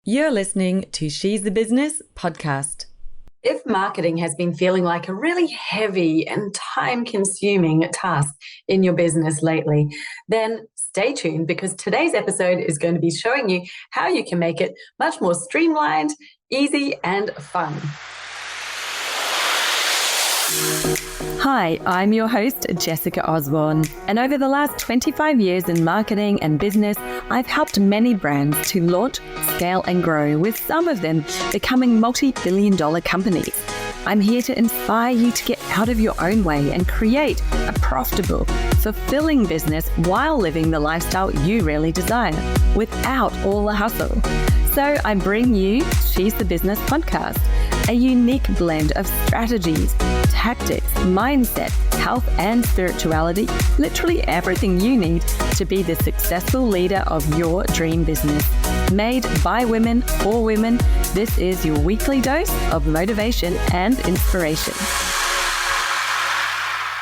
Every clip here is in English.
You're listening to She's the Business podcast. If marketing has been feeling like a really heavy and time-consuming task in your business lately, then stay tuned because today's episode is going to be showing you how you can make it much more streamlined, easy, and fun. Hi, I'm your host, Jessica Osborne, and over the last 25 years in marketing and business, I've helped many brands to launch, scale, and grow, with some of them becoming multi-billion-dollar companies. I'm here to inspire you to get out of your own way and create a profitable, fulfilling business while living the lifestyle you really desire, without all the hustle. So I bring you She's the Business podcast, a unique blend of strategies, tactics, mindset, health, and spirituality, literally everything you need to be the successful leader of your dream business. Made by women for women, this is your weekly dose of motivation and inspiration.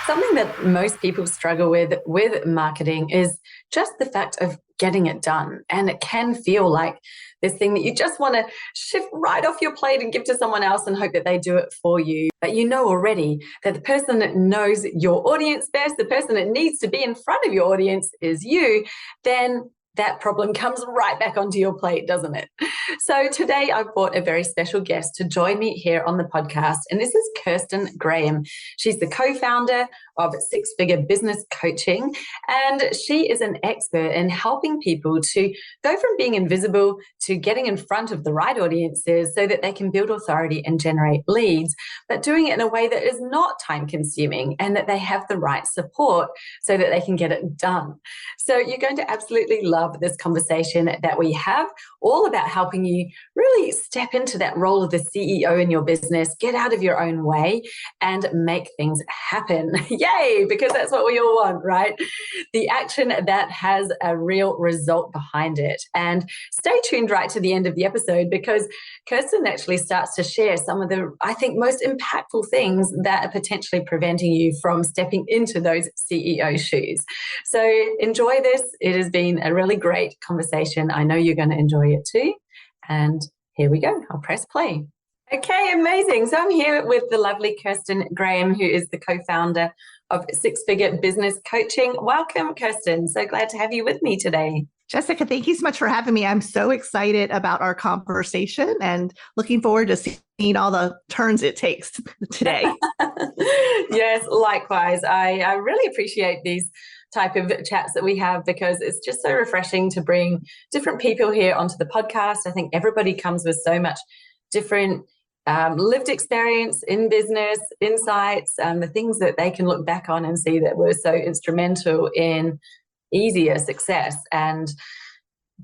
Something that most people struggle with marketing is just the fact of getting it done. And it can feel like this thing that you just want to shift right off your plate and give to someone else and hope that they do it for you. But you know already that the person that knows your audience best, the person that needs to be in front of your audience is you, then that problem comes right back onto your plate, doesn't it? So today I've brought a very special guest to join me here on the podcast, and this is Kirsten Graham. She's the co-founder of Six Figure Business Coaching, and she is an expert in helping people to go from being invisible to getting in front of the right audiences so that they can build authority and generate leads, but doing it in a way that is not time-consuming and that they have the right support so that they can get it done. So you're going to absolutely love this conversation that we have, all about helping you really step into that role of the CEO in your business, get out of your own way and make things happen. Yay, because that's what we all want, right? The action that has a real result behind it. And stay tuned right to the end of the episode because Kirsten actually starts to share some of the, I think, most impactful things that are potentially preventing you from stepping into those CEO shoes. So enjoy this. It has been a really great conversation. I know you're going to enjoy it too. And here we go. I'll press play. Okay, amazing. So I'm here with the lovely Kirsten Graham, who is the co-founder of Six Figure Business Coaching. Welcome, Kirsten. So glad to have you with me today. Jessica, thank you so much for having me. I'm so excited about our conversation and looking forward to seeing all the turns it takes today. Yes, likewise. I really appreciate these type of chats that we have because it's just so refreshing to bring different people here onto the podcast. I think everybody comes with so much different lived experience in business, insights, the things that they can look back on and see that were so instrumental in easier success, and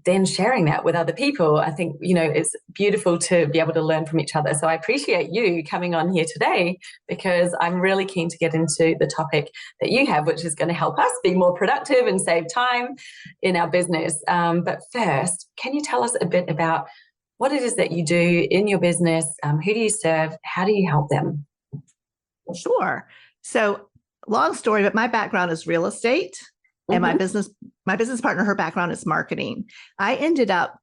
then sharing that with other people. I think, it's beautiful to be able to learn from each other. So I appreciate you coming on here today because I'm really keen to get into the topic that you have, which is going to help us be more productive and save time in our business. But first, can you tell us a bit about what it is that you do in your business? Who do you serve? How do you help them? Sure. So long story, but my background is real estate. And my business partner, her background is marketing. I ended up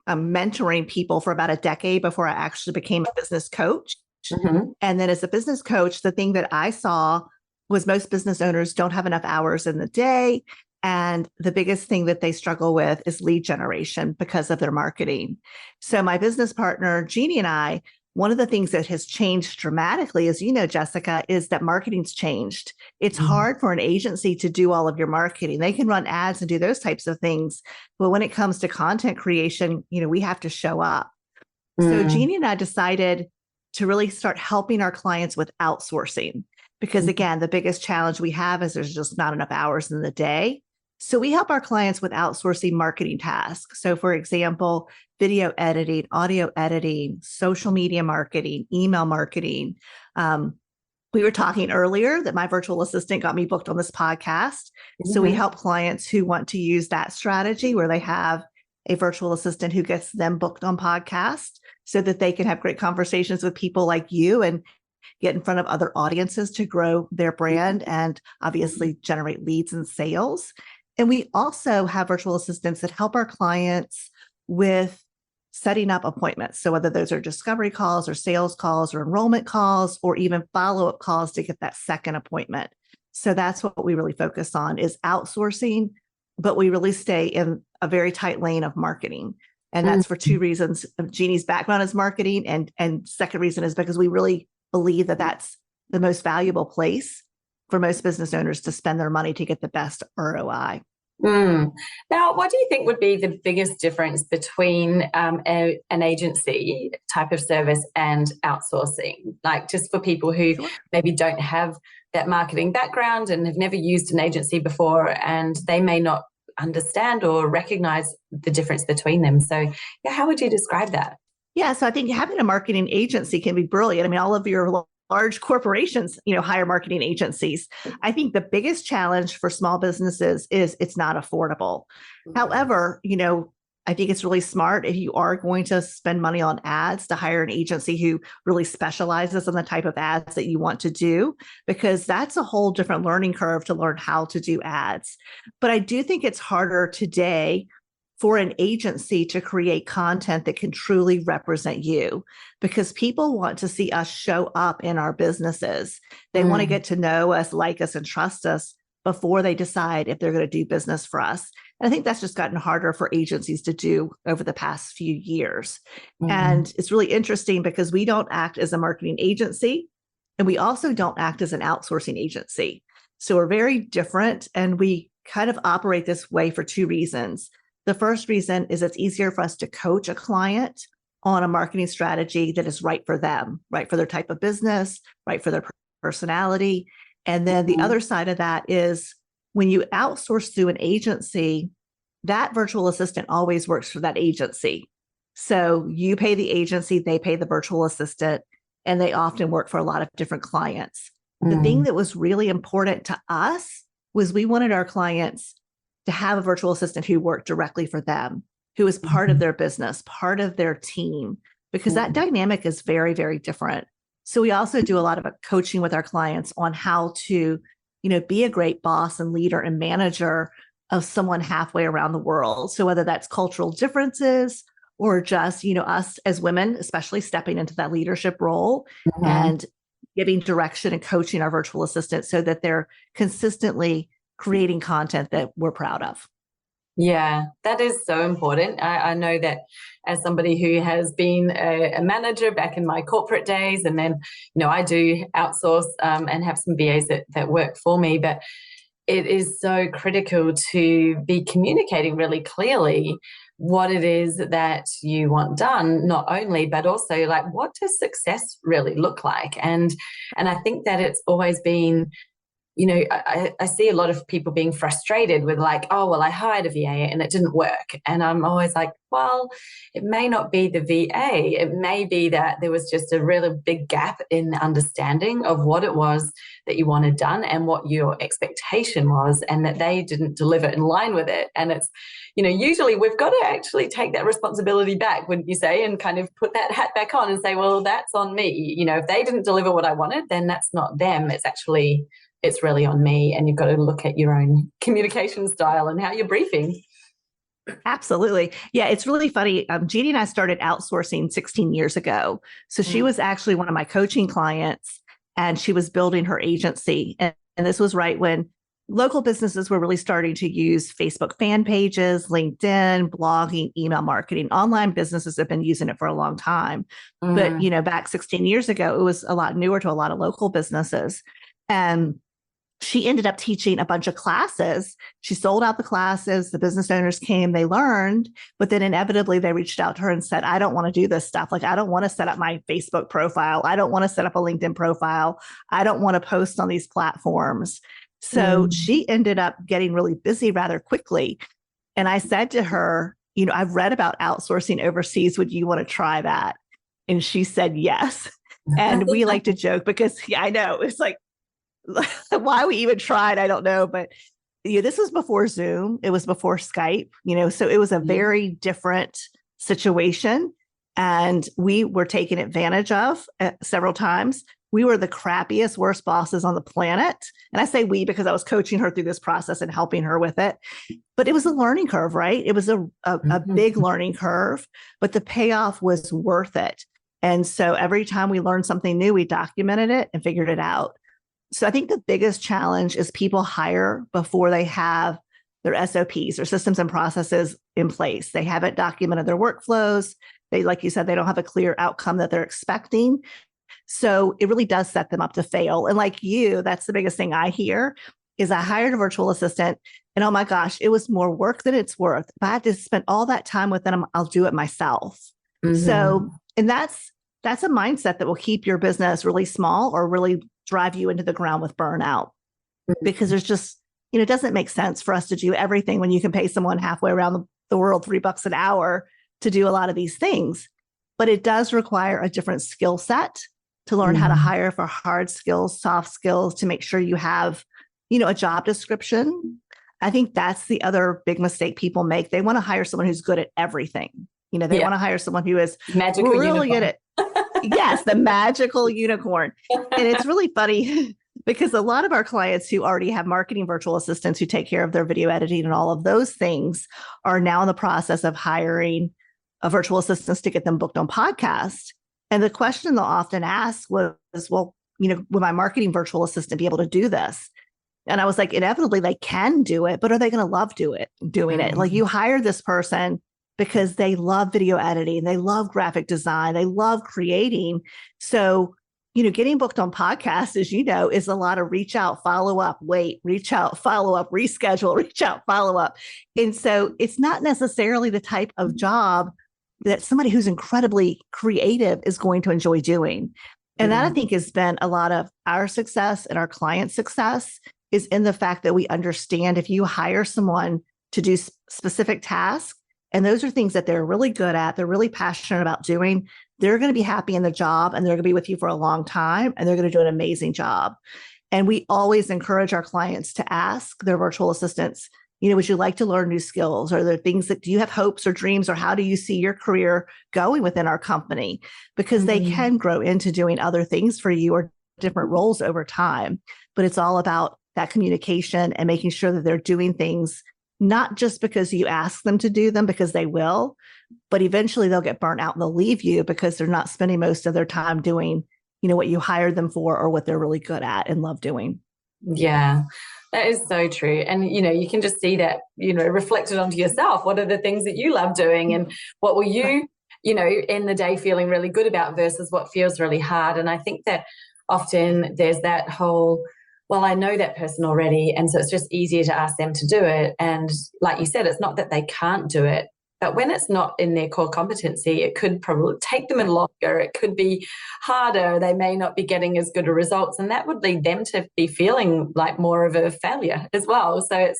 mentoring people for about a decade before I actually became a business coach. And then as a business coach, the thing that I saw was most business owners don't have enough hours in the day. And the biggest thing that they struggle with is lead generation because of their marketing. So my business partner, Jeannie, and I, one of the things that has changed dramatically, as you know, Jessica, is that marketing's changed. It's hard for an agency to do all of your marketing. They can run ads and do those types of things. But when it comes to content creation, we have to show up. So Jeannie and I decided to really start helping our clients with outsourcing. Because again, the biggest challenge we have is there's just not enough hours in the day. So we help our clients with outsourcing marketing tasks. So for example, video editing, audio editing, social media marketing, email marketing. We were talking earlier that my virtual assistant got me booked on this podcast. So we help clients who want to use that strategy where they have a virtual assistant who gets them booked on podcasts so that they can have great conversations with people like you and get in front of other audiences to grow their brand and obviously generate leads and sales. And we also have virtual assistants that help our clients with setting up appointments. So whether those are discovery calls or sales calls or enrollment calls, or even follow-up calls to get that second appointment. So that's what we really focus on is outsourcing, but we really stay in a very tight lane of marketing. And that's for two reasons. Jeannie's background is marketing. And second reason is because we really believe that that's the most valuable place for most business owners to spend their money to get the best ROI. Now, what do you think would be the biggest difference between an agency type of service and outsourcing? Like just for people who maybe don't have that marketing background and have never used an agency before, and they may not understand or recognize the difference between them. So yeah, how would you describe that? Yeah, so I think having a marketing agency can be brilliant. I mean, all of your large corporations, hire marketing agencies. I think the biggest challenge for small businesses is it's not affordable. However, I think it's really smart if you are going to spend money on ads to hire an agency who really specializes in the type of ads that you want to do, because that's a whole different learning curve to learn how to do ads. But I do think it's harder today for an agency to create content that can truly represent you, because people want to see us show up in our businesses. They want to get to know us, like us, and trust us before they decide if they're going to do business for us. And I think that's just gotten harder for agencies to do over the past few years. And it's really interesting because we don't act as a marketing agency, and we also don't act as an outsourcing agency. So we're very different, and we kind of operate this way for two reasons. The first reason is it's easier for us to coach a client on a marketing strategy that is right for them, right for their type of business, right for their personality. And then the other side of that is when you outsource through an agency, that virtual assistant always works for that agency. So you pay the agency, they pay the virtual assistant, and they often work for a lot of different clients. The thing that was really important to us was we wanted our clients to have a virtual assistant who worked directly for them, who is part of their business, part of their team, because that dynamic is very, very different. So we also do a lot of coaching with our clients on how to, be a great boss and leader and manager of someone halfway around the world. So whether that's cultural differences or just, us as women, especially stepping into that leadership role and giving direction and coaching our virtual assistants so that they're consistently creating content that we're proud of. Yeah, that is so important. I know that as somebody who has been a manager back in my corporate days, and then, I do outsource and have some VAs that work for me, but it is so critical to be communicating really clearly what it is that you want done, not only, but also like, what does success really look like? And I think that it's always been, I see a lot of people being frustrated with like, oh, well, I hired a VA and it didn't work. And I'm always like, well, it may not be the VA. It may be that there was just a really big gap in understanding of what it was that you wanted done and what your expectation was, and that they didn't deliver in line with it. And it's, usually we've got to actually take that responsibility back, wouldn't you say, and kind of put that hat back on and say, well, that's on me. If they didn't deliver what I wanted, then that's not them. It's really on me. And you've got to look at your own communication style and how you're briefing. Absolutely. Yeah, it's really funny. Jeannie and I started outsourcing 16 years ago. So she was actually one of my coaching clients, and she was building her agency. And this was right when local businesses were really starting to use Facebook fan pages, LinkedIn, blogging, email marketing. Online businesses have been using it for a long time. But, back 16 years ago, it was a lot newer to a lot of local businesses. And she ended up teaching a bunch of classes. She sold out the classes. The business owners came, they learned, but then inevitably they reached out to her and said, I don't want to do this stuff. Like, I don't want to set up my Facebook profile. I don't want to set up a LinkedIn profile. I don't want to post on these platforms. So she ended up getting really busy rather quickly. And I said to her, I've read about outsourcing overseas. Would you want to try that? And she said, yes. And we like to joke because I know it's like, why we even tried, I don't know. But this was before Zoom. It was before Skype, so it was a very different situation. And we were taken advantage of several times. we were the crappiest, worst bosses on the planet. And I say we because I was coaching her through this process and helping her with it. But it was a learning curve, right? It was a big learning curve, but the payoff was worth it. And so every time we learned something new, we documented it and figured it out. So I think the biggest challenge is people hire before they have their SOPs or systems and processes in place. They haven't documented their workflows. They, like you said, they don't have a clear outcome that they're expecting. So it really does set them up to fail. And like you, that's the biggest thing I hear is I hired a virtual assistant and oh my gosh, it was more work than it's worth. If I had to spend all that time with them, I'll do it myself. So, and that's a mindset that will keep your business really small or really drive you into the ground with burnout because there's just, it doesn't make sense for us to do everything when you can pay someone halfway around the world $3 an hour to do a lot of these things. But it does require a different skill set to learn how to hire for hard skills, soft skills, to make sure you have, a job description. I think that's the other big mistake people make. They want to hire someone who's good at everything. They want to hire someone who is magical really unicorn. good at, yes, the magical unicorn. And it's really funny because a lot of our clients who already have marketing virtual assistants who take care of their video editing and all of those things are now in the process of hiring a virtual assistants to get them booked on podcasts. And the question they'll often ask was, well, will my marketing virtual assistant be able to do this? And I was like, inevitably they can do it, but are they going to love doing it? Like you hire this person because they love video editing, they love graphic design, they love creating. So, getting booked on podcasts, as you know, is a lot of reach out, follow up, wait, reach out, follow up, reschedule, reach out, follow up. And so it's not necessarily the type of job that somebody who's incredibly creative is going to enjoy doing. And that I think has been a lot of our success and our client success is in the fact that we understand if you hire someone to do specific tasks, and those are things that they're really good at, they're really passionate about doing, they're going to be happy in the job and they're going to be with you for a long time and they're going to do an amazing job. And we always encourage our clients to ask their virtual assistants, would you like to learn new skills? Are there things do you have hopes or dreams, or how do you see your career going within our company? Because they can grow into doing other things for you or different roles over time. But it's all about that communication and making sure that they're doing things, not just because you ask them to do them, because they will, but eventually they'll get burnt out and they'll leave you because they're not spending most of their time doing, what you hired them for or what they're really good at and love doing. Yeah, that is so true. And, you can just see that, reflected onto yourself. What are the things that you love doing and what will you, in the day feeling really good about versus what feels really hard? And I think that often there's that whole, well, I know that person already, and so it's just easier to ask them to do it. And like you said, it's not that they can't do it, but when it's not in their core competency, it could probably take them longer. It could be harder. They may not be getting as good a results, and that would lead them to be feeling like more of a failure as well. So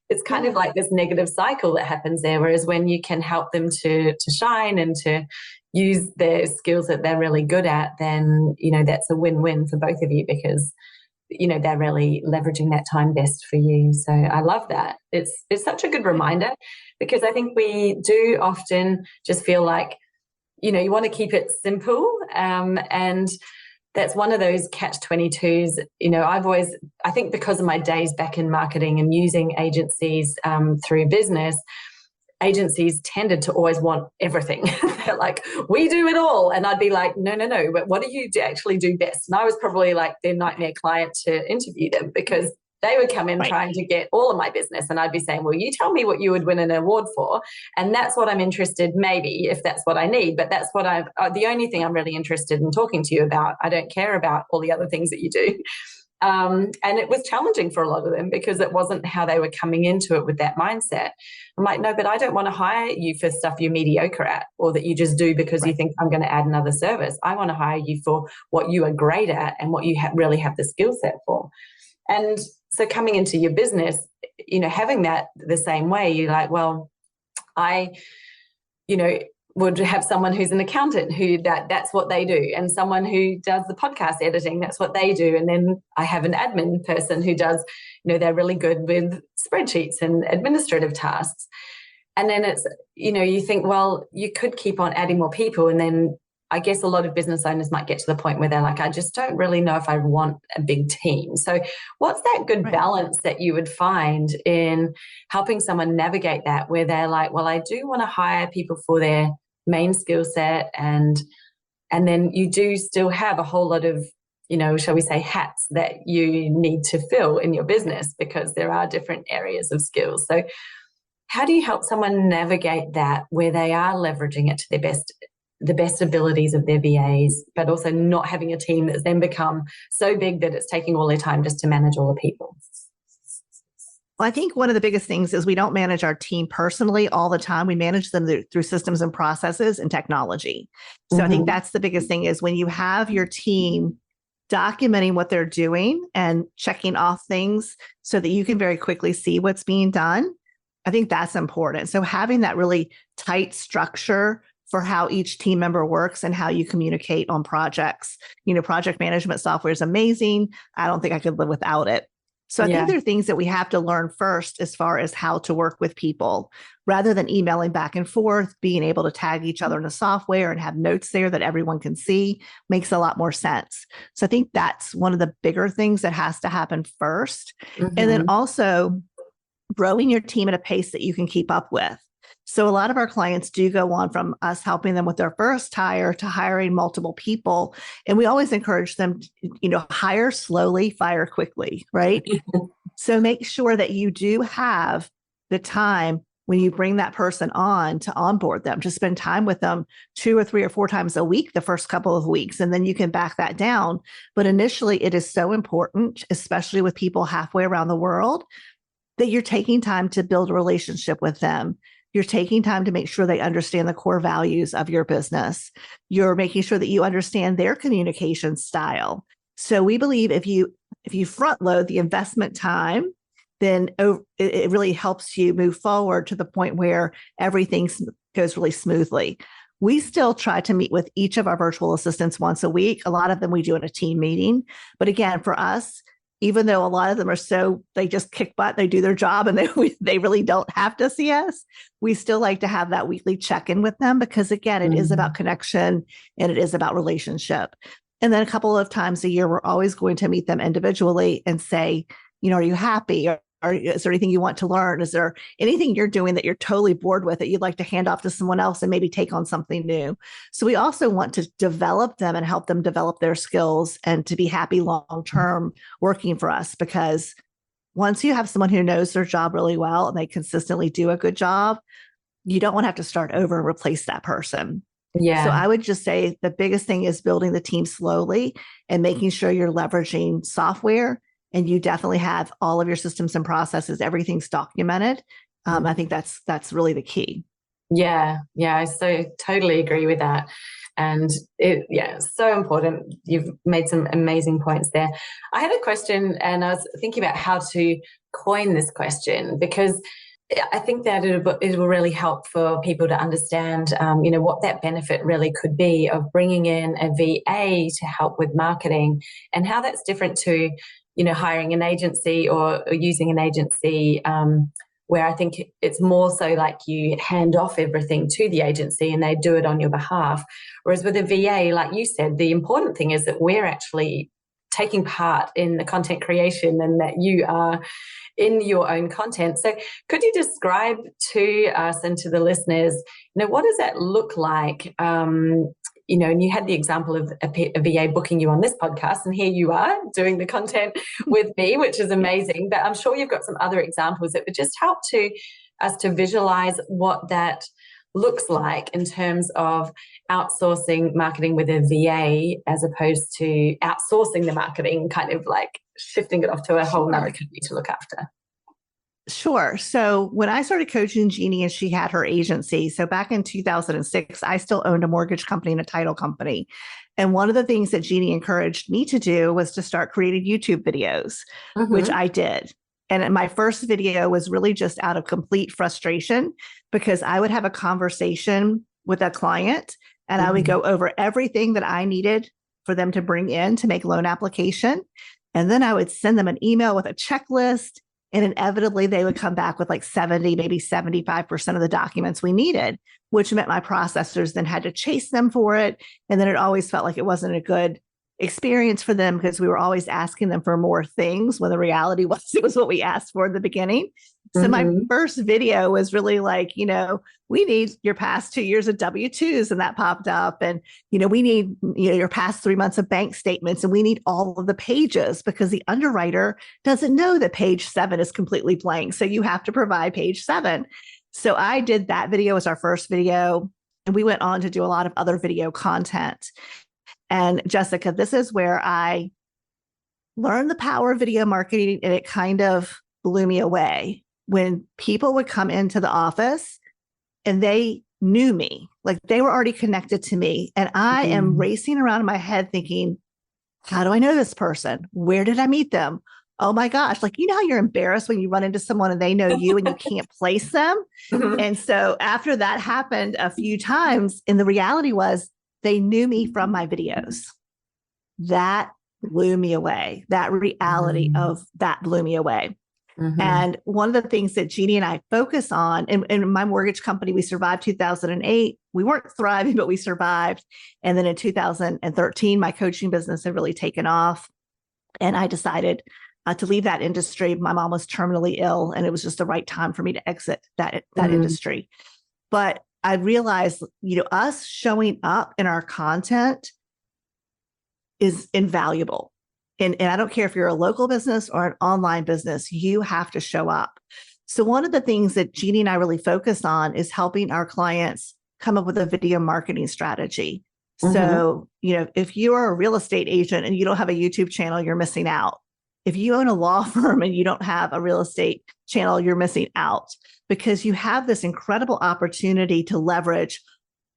it's kind of like this negative cycle that happens there. Whereas when you can help them to shine and to use their skills that they're really good at, then that's a win-win for both of you because they're really leveraging that time best for you. So I love that. It's such a good reminder because I think we do often just feel like, you want to keep it simple. And that's one of those catch-22s. I think because of my days back in marketing and using agencies through business, agencies tended to always want everything. They're like, we do it all. And I'd be like, no, but what do you actually do best? And I was probably like their nightmare client to interview them because they would come in trying to get all of my business. And I'd be saying, well, you tell me what you would win an award for. And that's what I'm interested, maybe, if that's what I need. But that's what the only thing I'm really interested in talking to you about. I don't care about all the other things that you do. And it was challenging for a lot of them because it wasn't how they were coming into it with that mindset. I'm like, no, but I don't want to hire you for stuff you're mediocre at or that you just do because you think I'm going to add another service. I want to hire you for what you are great at and what you really have the skill set for. And so coming into your business, having that the same way, you're like, well, I, would have someone who's an accountant who that's what they do, and someone who does the podcast editing, that's what they do. And then I have an admin person who does, they're really good with spreadsheets and administrative tasks. And then it's, you think, well, you could keep on adding more people and then I guess a lot of business owners might get to the point where they're like, I just don't really know if I want a big team. So what's that good balance that you would find in helping someone navigate that, where they're like, well, I do want to hire people for their main skill set, and then you do still have a whole lot of, shall we say, hats that you need to fill in your business, because there are different areas of skills. So how do you help someone navigate that, where they are leveraging it to the best abilities of their VAs, but also not having a team that's then become so big that it's taking all their time just to manage all the people? Well, I think one of the biggest things is we don't manage our team personally all the time. We manage them through systems and processes and technology. So I think that's the biggest thing, is when you have your team documenting what they're doing and checking off things so that you can very quickly see what's being done. I think that's important. So having that really tight structure for how each team member works and how you communicate on projects. Project management software is amazing. I don't think I could live without it. So I think there are things that we have to learn first as far as how to work with people, rather than emailing back and forth. Being able to tag each other in the software and have notes there that everyone can see makes a lot more sense. So I think that's one of the bigger things that has to happen first. And then also growing your team at a pace that you can keep up with. So a lot of our clients do go on from us helping them with their first hire to hiring multiple people. And we always encourage them to, hire slowly, fire quickly, right? So make sure that you do have the time when you bring that person on to onboard them, to spend time with them 2 or 3 or 4 times a week, the first couple of weeks, and then you can back that down. But initially, it is so important, especially with people halfway around the world, that you're taking time to build a relationship with them. You're taking time to make sure they understand the core values of your business. You're making sure that you understand their communication style. So we believe if you front load the investment time, then it really helps you move forward to the point where everything goes really smoothly. We still try to meet with each of our virtual assistants once a week. A lot of them we do in a team meeting. But again, for us, even though a lot of them they just kick butt, they do their job, and they really don't have to see us, we still like to have that weekly check-in with them, because again, it is about connection and it is about relationship. And then a couple of times a year, we're always going to meet them individually and say, are you happy? Or is there anything you want to learn? Is there anything you're doing that you're totally bored with that you'd like to hand off to someone else and maybe take on something new? So we also want to develop them and help them develop their skills and to be happy long-term working for us, because once you have someone who knows their job really well and they consistently do a good job, you don't want to have to start over and replace that person. Yeah. So I would just say the biggest thing is building the team slowly and making sure you're leveraging software. And you definitely have all of your systems and processes, everything's documented. I think that's really the key. Yeah, I so totally agree with that. And it's so important. You've made some amazing points there. I had a question, and I was thinking about how to coin this question, because I think that it will really help for people to understand, what that benefit really could be of bringing in a VA to help with marketing, and how that's different to hiring an agency or using an agency, where I think it's more so like you hand off everything to the agency and they do it on your behalf. Whereas with a VA, like you said, the important thing is that we're actually taking part in the content creation and that you are in your own content. So could you describe to us and to the listeners, what does that look like? And you had the example of a VA booking you on this podcast, and here you are doing the content with me, which is amazing. But I'm sure you've got some other examples that would just help us to visualize what that looks like in terms of outsourcing marketing with a VA, as opposed to outsourcing the marketing, kind of like shifting it off to a whole nother company to look after. Sure. So when I started coaching Jeannie and she had her agency, so back in 2006, I still owned a mortgage company and a title company. And one of the things that Jeannie encouraged me to do was to start creating YouTube videos, which I did. And my first video was really just out of complete frustration, because I would have a conversation with a client and I would go over everything that I needed for them to bring in to make loan application. And then I would send them an email with a checklist And inevitably, they would come back with like 70, maybe 75% of the documents we needed, which meant my processors then had to chase them for it. And then it always felt like it wasn't a good experience for them because we were always asking them for more things when the reality was it was what we asked for in the beginning. So my first video was really like, we need your past 2 years of W-2s, and that popped up. And, we need, your past 3 months of bank statements, and we need all of the pages because the underwriter doesn't know that page 7 is completely blank. So you have to provide page 7. So I did that video as our first video, and we went on to do a lot of other video content. And Jessica, this is where I learned the power of video marketing, and it kind of blew me away. When people would come into the office and they knew me, like they were already connected to me. And I am racing around in my head thinking, how do I know this person? Where did I meet them? Oh my gosh. Like, how you're embarrassed when you run into someone and they know you and you can't place them. And so after that happened a few times, and the reality was they knew me from my videos. That blew me away. That reality of that blew me away. And one of the things that Jeannie and I focus on, in my mortgage company, we survived 2008. We weren't thriving, but we survived. And then in 2013, my coaching business had really taken off. And I decided to leave that industry. My mom was terminally ill, and it was just the right time for me to exit that industry. But I realized, us showing up in our content is invaluable. And I don't care if you're a local business or an online business, you have to show up. So one of the things that Jeannie and I really focus on is helping our clients come up with a video marketing strategy. So, if you are a real estate agent and you don't have a YouTube channel, you're missing out. If you own a law firm and you don't have a real estate channel, you're missing out, because you have this incredible opportunity to leverage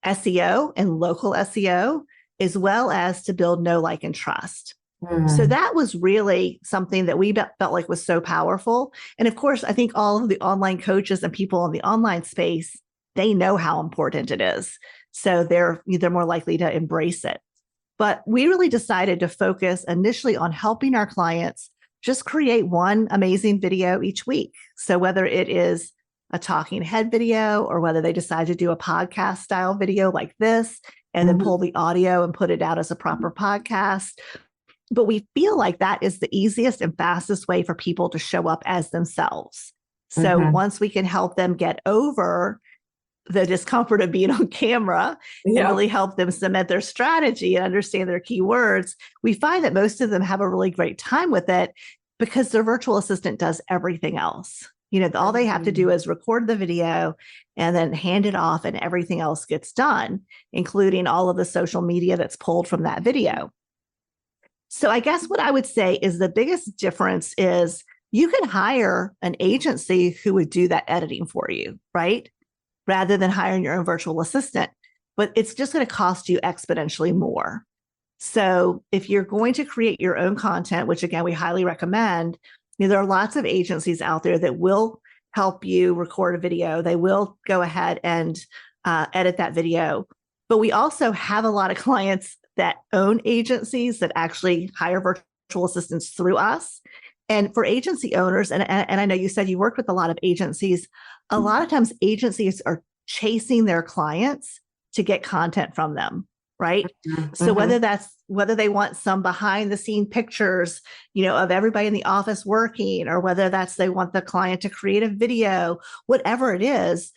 SEO and local SEO, as well as to build know, like, and trust. So that was really something that we felt like was so powerful. And of course, I think all of the online coaches and people in the online space, they know how important it is. So they're more likely to embrace it. But we really decided to focus initially on helping our clients just create one amazing video each week. So whether it is a talking head video, or whether they decide to do a podcast style video like this, and then pull the audio and put it out as a proper podcast. But we feel like that is the easiest and fastest way for people to show up as themselves. So once we can help them get over the discomfort of being on camera and really help them cement their strategy and understand their keywords, we find that most of them have a really great time with it because their virtual assistant does everything else. All they have to do is record the video and then hand it off, and everything else gets done, including all of the social media that's pulled from that video. So I guess what I would say is the biggest difference is you can hire an agency who would do that editing for you, right? Rather than hiring your own virtual assistant, but it's just going to cost you exponentially more. So if you're going to create your own content, which again, we highly recommend, there are lots of agencies out there that will help you record a video. They will go ahead and edit that video. But we also have a lot of clients that own agencies that actually hire virtual assistants through us. And for agency owners, and I know you said you worked with a lot of agencies, a lot of times agencies are chasing their clients to get content from them, right? So whether they want some behind the scene pictures, of everybody in the office working, or whether they want the client to create a video, whatever it is,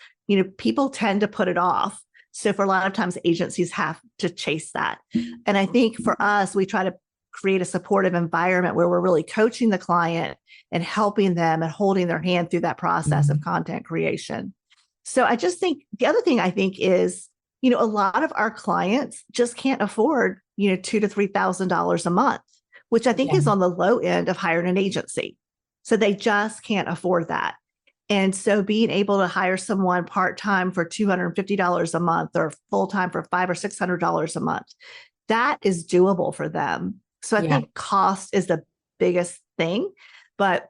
people tend to put it off. So for a lot of times, agencies have to chase that. And I think for us, we try to create a supportive environment where we're really coaching the client and helping them and holding their hand through that process of content creation. So I just think the other thing I think is, a lot of our clients just can't afford, $2,000 to $3,000 a month, which I think is on the low end of hiring an agency. So they just can't afford that. And so being able to hire someone part-time for $250 a month or full-time for $500 or $600 a month, that is doable for them. So I think cost is the biggest thing. But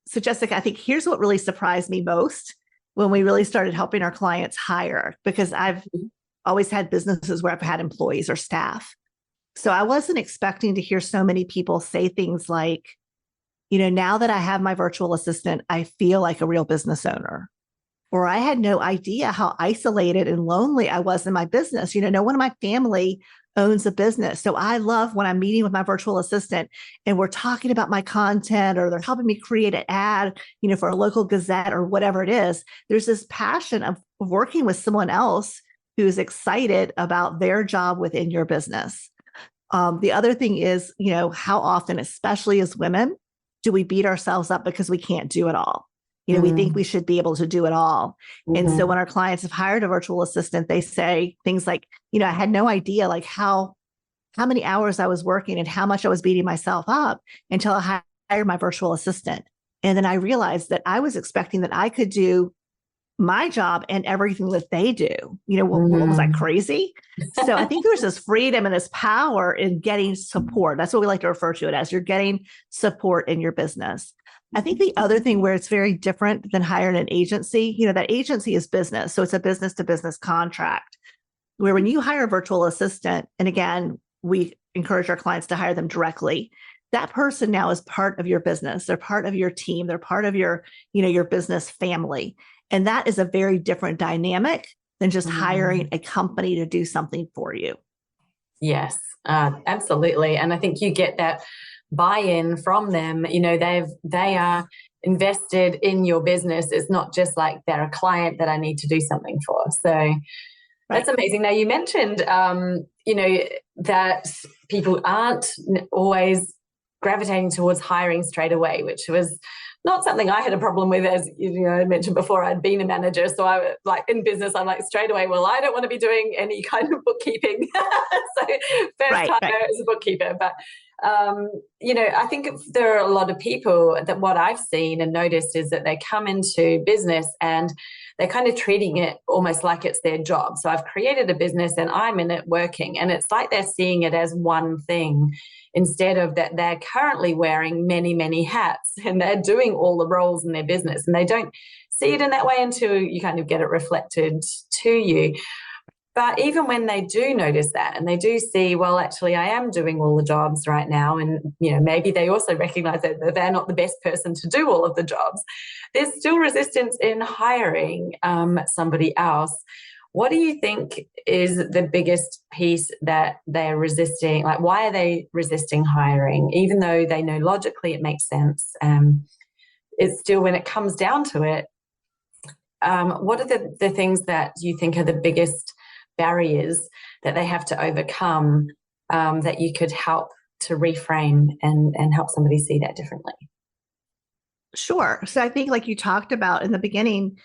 so Jessica, I think here's what really surprised me most when we really started helping our clients hire, because I've always had businesses where I've had employees or staff. So I wasn't expecting to hear so many people say things like, now that I have my virtual assistant, I feel like a real business owner. Or I had no idea how isolated and lonely I was in my business. No one in my family owns a business. So I love when I'm meeting with my virtual assistant and we're talking about my content, or they're helping me create an ad, for a local gazette or whatever it is. There's this passion of working with someone else who's excited about their job within your business. The other thing is, how often, especially as women, do we beat ourselves up because we can't do it all? We think we should be able to do it all. And so when our clients have hired a virtual assistant, they say things like, I had no idea like how many hours I was working and how much I was beating myself up until I hired my virtual assistant. And then I realized that I was expecting that I could do my job and everything that they do. What was I, crazy? So I think there's this freedom and this power in getting support. That's what we like to refer to it as. You're getting support in your business. I think the other thing where it's very different than hiring an agency, that agency is business. So it's a business to business contract, where when you hire a virtual assistant, and again, we encourage our clients to hire them directly, that person now is part of your business. They're part of your team. They're part of your business family. And that is a very different dynamic than just hiring a company to do something for you. Yes, absolutely. And I think you get that buy-in from them. They are invested in your business. It's not just like they're a client that I need to do something for. So that's amazing. Now, you mentioned, that people aren't always gravitating towards hiring straight away, which was not something I had a problem with. As I mentioned before, I'd been a manager. So I in business, I'm like straight away, well, I don't want to be doing any kind of bookkeeping. So first hire as a bookkeeper. But, I think there are a lot of people that what I've seen and noticed is that they come into business and they're kind of treating it almost like it's their job. So I've created a business and I'm in it working, and it's like they're seeing it as one thing instead of that they're currently wearing many, many hats and they're doing all the roles in their business, and they don't see it in that way until you kind of get it reflected to you. But even when they do notice that and they do see, well, actually, I am doing all the jobs right now, and maybe they also recognize that they're not the best person to do all of the jobs, there's still resistance in hiring somebody else. What do you think is the biggest piece that they're resisting? Like, why are they resisting hiring, even though they know logically it makes sense? It's still, when it comes down to it, what are the things that you think are the biggest barriers that they have to overcome that you could help to reframe and help somebody see that differently? Sure. So I think, like you talked about in the beginning,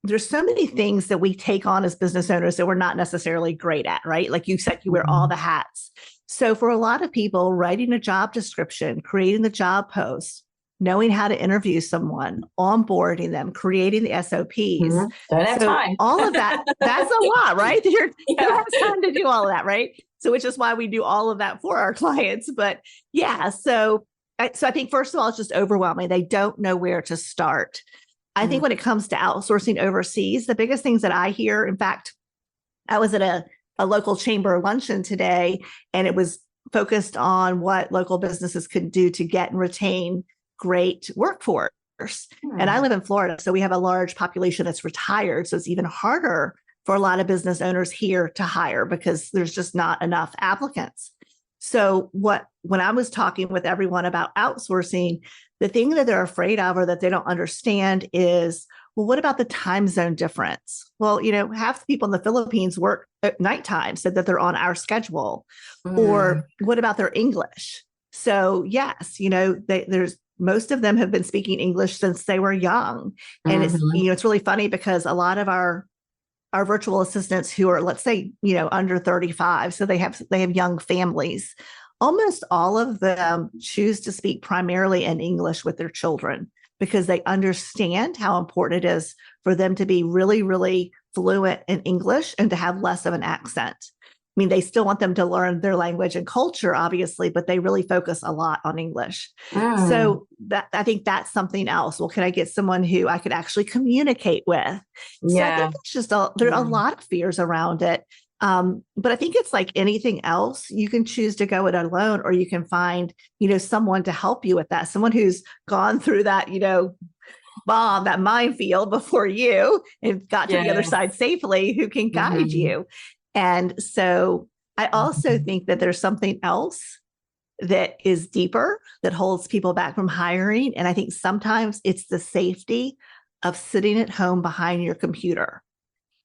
there's so many things that we take on as business owners that we're not necessarily great at, right? Like you said, you wear all the hats. So for a lot of people, writing a job description, creating the job post, knowing how to interview someone, onboarding them, creating the SOPs. Don't have time. All of that, that's a lot, right? Who has time to do all of that, right? So which is why we do all of that for our clients. But yeah, so I think, first of all, it's just overwhelming. They don't know where to start. I think when it comes to outsourcing overseas, the biggest things that I hear, in fact, I was at a local chamber luncheon today, and it was focused on what local businesses could do to get and retain great workforce. And I live in Florida, so we have a large population that's retired. So it's even harder for a lot of business owners here to hire because there's just not enough applicants. So when I was talking with everyone about outsourcing, the thing that they're afraid of or that they don't understand is, well, what about the time zone difference? Well, half the people in the Philippines work at nighttime, so that they're on our schedule. Or what about their English? So yes, there's most of them have been speaking English since they were young. And it's really funny because a lot of our virtual assistants who are, let's say, under 35, so they have young families, almost all of them choose to speak primarily in English with their children because they understand how important it is for them to be really, really fluent in English and to have less of an accent. I mean, they still want them to learn their language and culture, obviously, but they really focus a lot on English. So I think that's something else. Well, can I get someone who I could actually communicate with? So I think it's just there are a lot of fears around it. But I think it's like anything else. You can choose to go it alone, or you can find, someone to help you with that. Someone who's gone through that, that minefield before you and got to the other side safely, who can guide you. And so I also think that there's something else that is deeper that holds people back from hiring. And I think sometimes it's the safety of sitting at home behind your computer.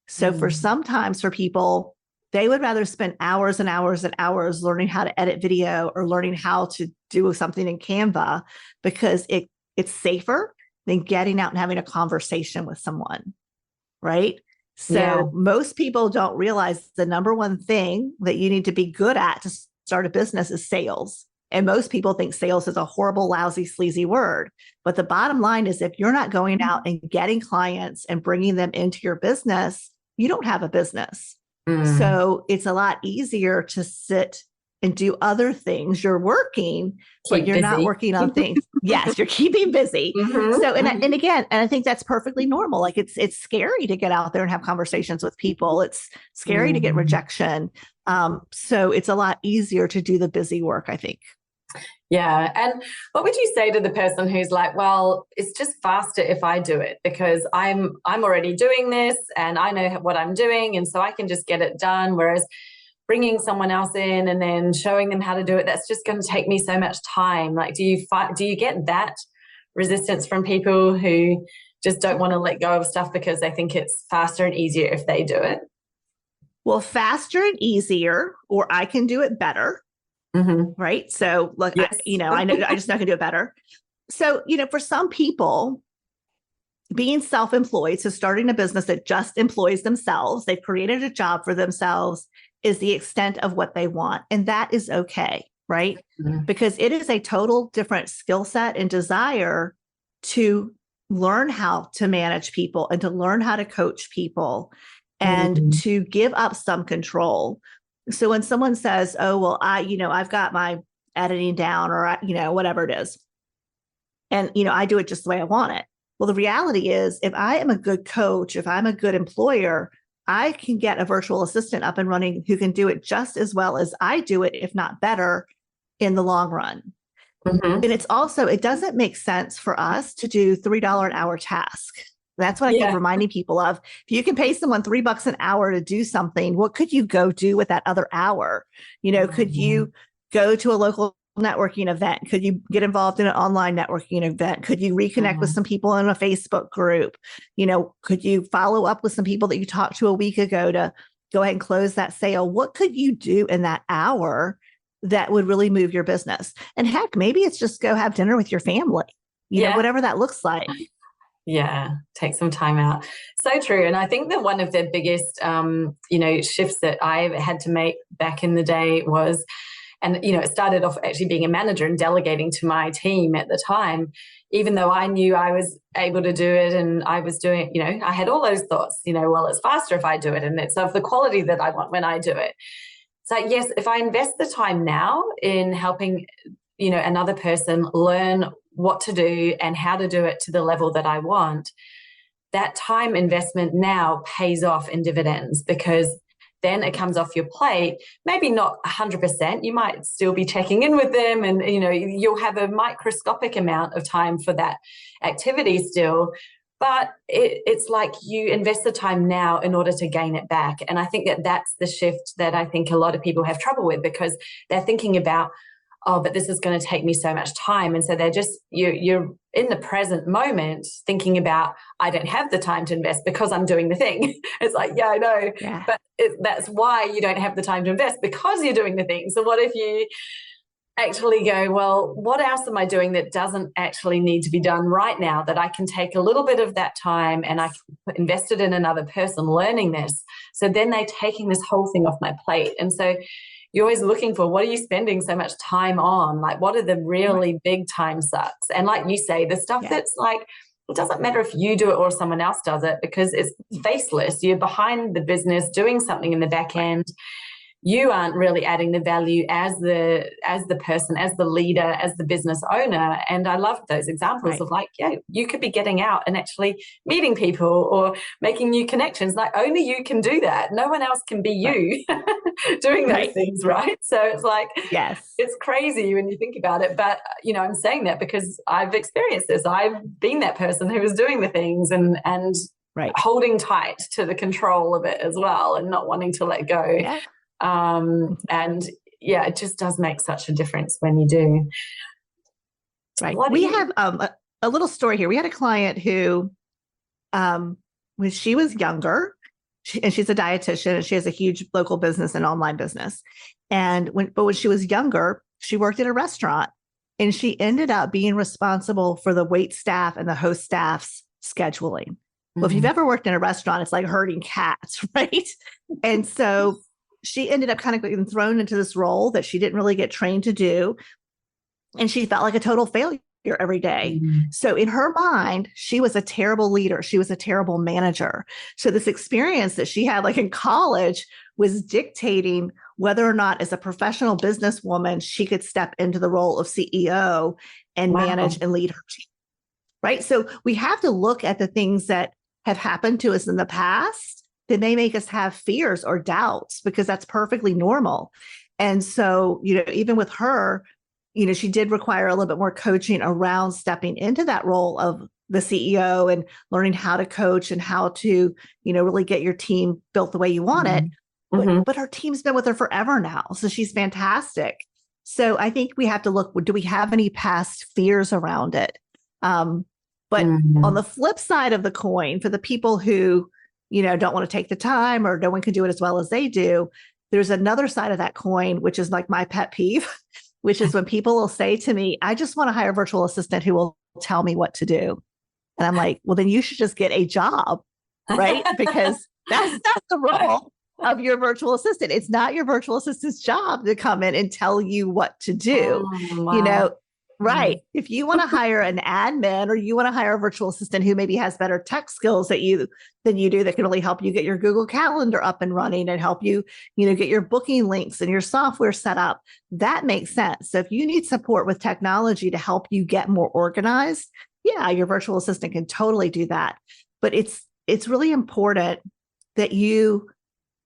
So for people, they would rather spend hours and hours and hours learning how to edit video or learning how to do something in Canva, because it's safer than getting out and having a conversation with someone, right? So most people don't realize the number one thing that you need to be good at to start a business is sales. And most people think sales is a horrible, lousy, sleazy word. But the bottom line is, if you're not going out and getting clients and bringing them into your business, you don't have a business. So it's a lot easier to sit and do other things. You're working, but you're not working on things. Yes, you're keeping busy. So, and again, and I think that's perfectly normal. Like it's scary to get out there and have conversations with people. It's scary to get rejection. So it's a lot easier to do the busy work, I think. Yeah. And what would you say to the person who's like, well, it's just faster if I do it because I'm already doing this and I know what I'm doing. And so I can just get it done. Whereas bringing someone else in and then showing them how to do it, that's just going to take me so much time. Like, do you get that resistance from people who just don't want to let go of stuff because they think it's faster and easier if they do it? Well, faster and easier, or I can do it better. Right. So look, I know I just not gonna do it better. So, for some people, being self-employed, so starting a business that just employs themselves, they've created a job for themselves, is the extent of what they want. And that is okay. Right. Because it is a total different skill set and desire to learn how to manage people and to learn how to coach people and to give up some control. So when someone says, oh, well, I've got my editing down, or, whatever it is, and, I do it just the way I want it. Well, the reality is, if I am a good coach, if I'm a good employer, I can get a virtual assistant up and running who can do it just as well as I do it, if not better, in the long run. And it's also, it doesn't make sense for us to do $3 an hour tasks. That's what I keep reminding people of. If you can pay someone $3 an hour to do something, what could you go do with that other hour? Could you go to a local networking event? Could you get involved in an online networking event? Could you reconnect with some people in a Facebook group? Could you follow up with some people that you talked to a week ago to go ahead and close that sale? What could you do in that hour that would really move your business? And heck, maybe it's just go have dinner with your family, whatever that looks like. Yeah, take some time out. So true. And I think that one of the biggest, shifts that I had to make back in the day was, and, it started off actually being a manager and delegating to my team at the time, even though I knew I was able to do it and I was doing, I had all those thoughts, well, it's faster if I do it and it's of the quality that I want when I do it. So yes, if I invest the time now in helping, another person learn what to do and how to do it to the level that I want, that time investment now pays off in dividends, because then it comes off your plate. Maybe not 100%. You might still be checking in with them and, you'll have a microscopic amount of time for that activity still. But it's like you invest the time now in order to gain it back. And I think that that's the shift that I think a lot of people have trouble with, because they're thinking about, oh, but this is going to take me so much time. And so they're just, you're in the present moment thinking about, I don't have the time to invest because I'm doing the thing. It's like, yeah, I know. Yeah. But that's why you don't have the time to invest, because you're doing the thing. So what if you actually go, well, what else am I doing that doesn't actually need to be done right now, that I can take a little bit of that time and I can invest it in another person learning this. So then they're taking this whole thing off my plate. And so you're always looking for, what are you spending so much time on? Like, what are the really big time sucks? And like you say, the stuff that's like, it doesn't matter if you do it or someone else does it, because it's faceless. You're behind the business doing something in the back end. you aren't really adding the value as the person, as the leader, as the business owner. And I love those examples of like, yeah, you could be getting out and actually meeting people or making new connections. Like only you can do that. No one else can be you doing those things, right? So it's like, yes, it's crazy when you think about it. But, I'm saying that because I've experienced this. I've been that person who was doing the things and holding tight to the control of it as well and not wanting to let go. Yeah. And yeah, it just does make such a difference when you do. Right. We have a little story here. We had a client who, when she was younger, and she's a dietitian and she has a huge local business and online business. And when she was younger, she worked at a restaurant and she ended up being responsible for the wait staff and the host staff's scheduling. Well, if you've ever worked in a restaurant, it's like herding cats, right? And so she ended up kind of getting thrown into this role that she didn't really get trained to do. And she felt like a total failure every day. So in her mind, she was a terrible leader. She was a terrible manager. So this experience that she had like in college was dictating whether or not as a professional businesswoman, she could step into the role of CEO and manage and lead her team. Right. So we have to look at the things that have happened to us in the past that may make us have fears or doubts, because that's perfectly normal. And so, even with her, she did require a little bit more coaching around stepping into that role of the CEO and learning how to coach and how to, really get your team built the way you want it. But her team's been with her forever now. So she's fantastic. So I think we have to look, do we have any past fears around it? But on the flip side of the coin, for the people who, don't want to take the time or no one can do it as well as they do, there's another side of that coin, which is like my pet peeve, which is when people will say to me, I just want to hire a virtual assistant who will tell me what to do. And I'm like, well, then you should just get a job, right? Because that's not the role of your virtual assistant. It's not your virtual assistant's job to come in and tell you what to do, right? If you want to hire an admin or you want to hire a virtual assistant who maybe has better tech skills than you do, that can really help you get your Google Calendar up and running and help you, get your booking links and your software set up, that makes sense. So if you need support with technology to help you get more organized, yeah, your virtual assistant can totally do that. But it's really important that you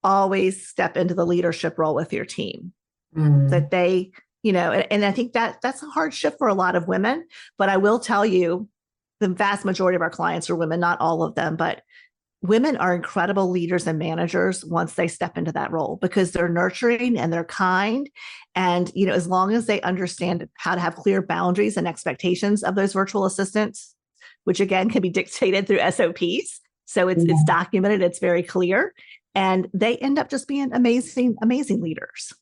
always step into the leadership role with your team, that they, and I think that's a hard shift for a lot of women. But I will tell you, the vast majority of our clients are women, not all of them, but women are incredible leaders and managers once they step into that role, because they're nurturing and they're kind. And, as long as they understand how to have clear boundaries and expectations of those virtual assistants, which again can be dictated through SOPs. So it's documented, it's very clear. And they end up just being amazing, amazing leaders.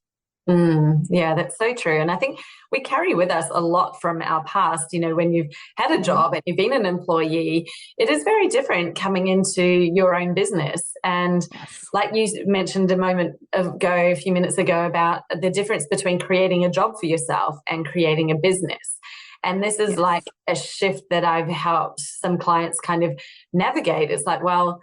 Yeah, that's so true. And I think we carry with us a lot from our past. When you've had a job and you've been an employee, it is very different coming into your own business. And like you mentioned a few minutes ago, about the difference between creating a job for yourself and creating a business. And this is like a shift that I've helped some clients kind of navigate. It's like, well,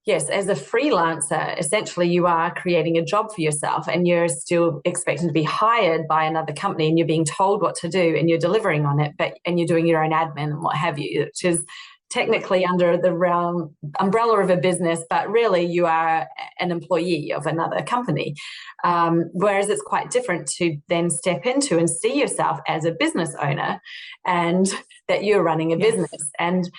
yes, as a freelancer, essentially you are creating a job for yourself and you're still expecting to be hired by another company and you're being told what to do and you're delivering on it, and you're doing your own admin and what have you, which is technically under the umbrella of a business, but really you are an employee of another company. Whereas it's quite different to then step into and see yourself as a business owner and that you're running a business. And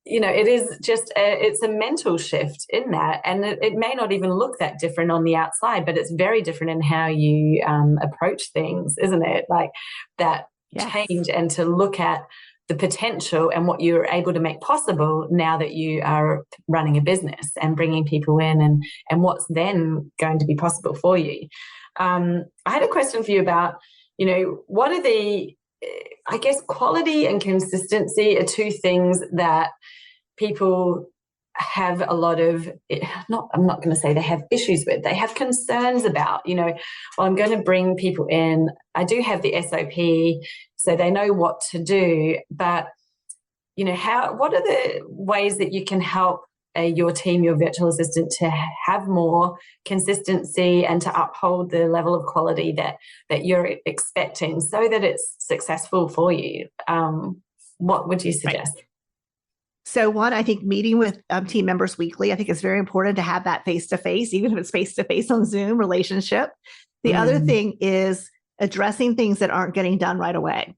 it is just it's a mental shift in that. And it may not even look that different on the outside, but it's very different in how you approach things, isn't it? Like that change, and to look at the potential and what you're able to make possible now that you are running a business and bringing people in, and what's then going to be possible for you. I had a question for you about, what are the, I guess, quality and consistency are two things that people have a lot of, I'm not going to say they have issues with, they have concerns about, well, I'm going to bring people in. I do have the SOP, so they know what to do, but, what are the ways that you can help your team, your virtual assistant, to have more consistency and to uphold the level of quality that you're expecting so that it's successful for you? What would you suggest? Right. So one, I think meeting with team members weekly, I think it's very important to have that face-to-face, even if it's face-to-face on Zoom relationship. The other thing is addressing things that aren't getting done right away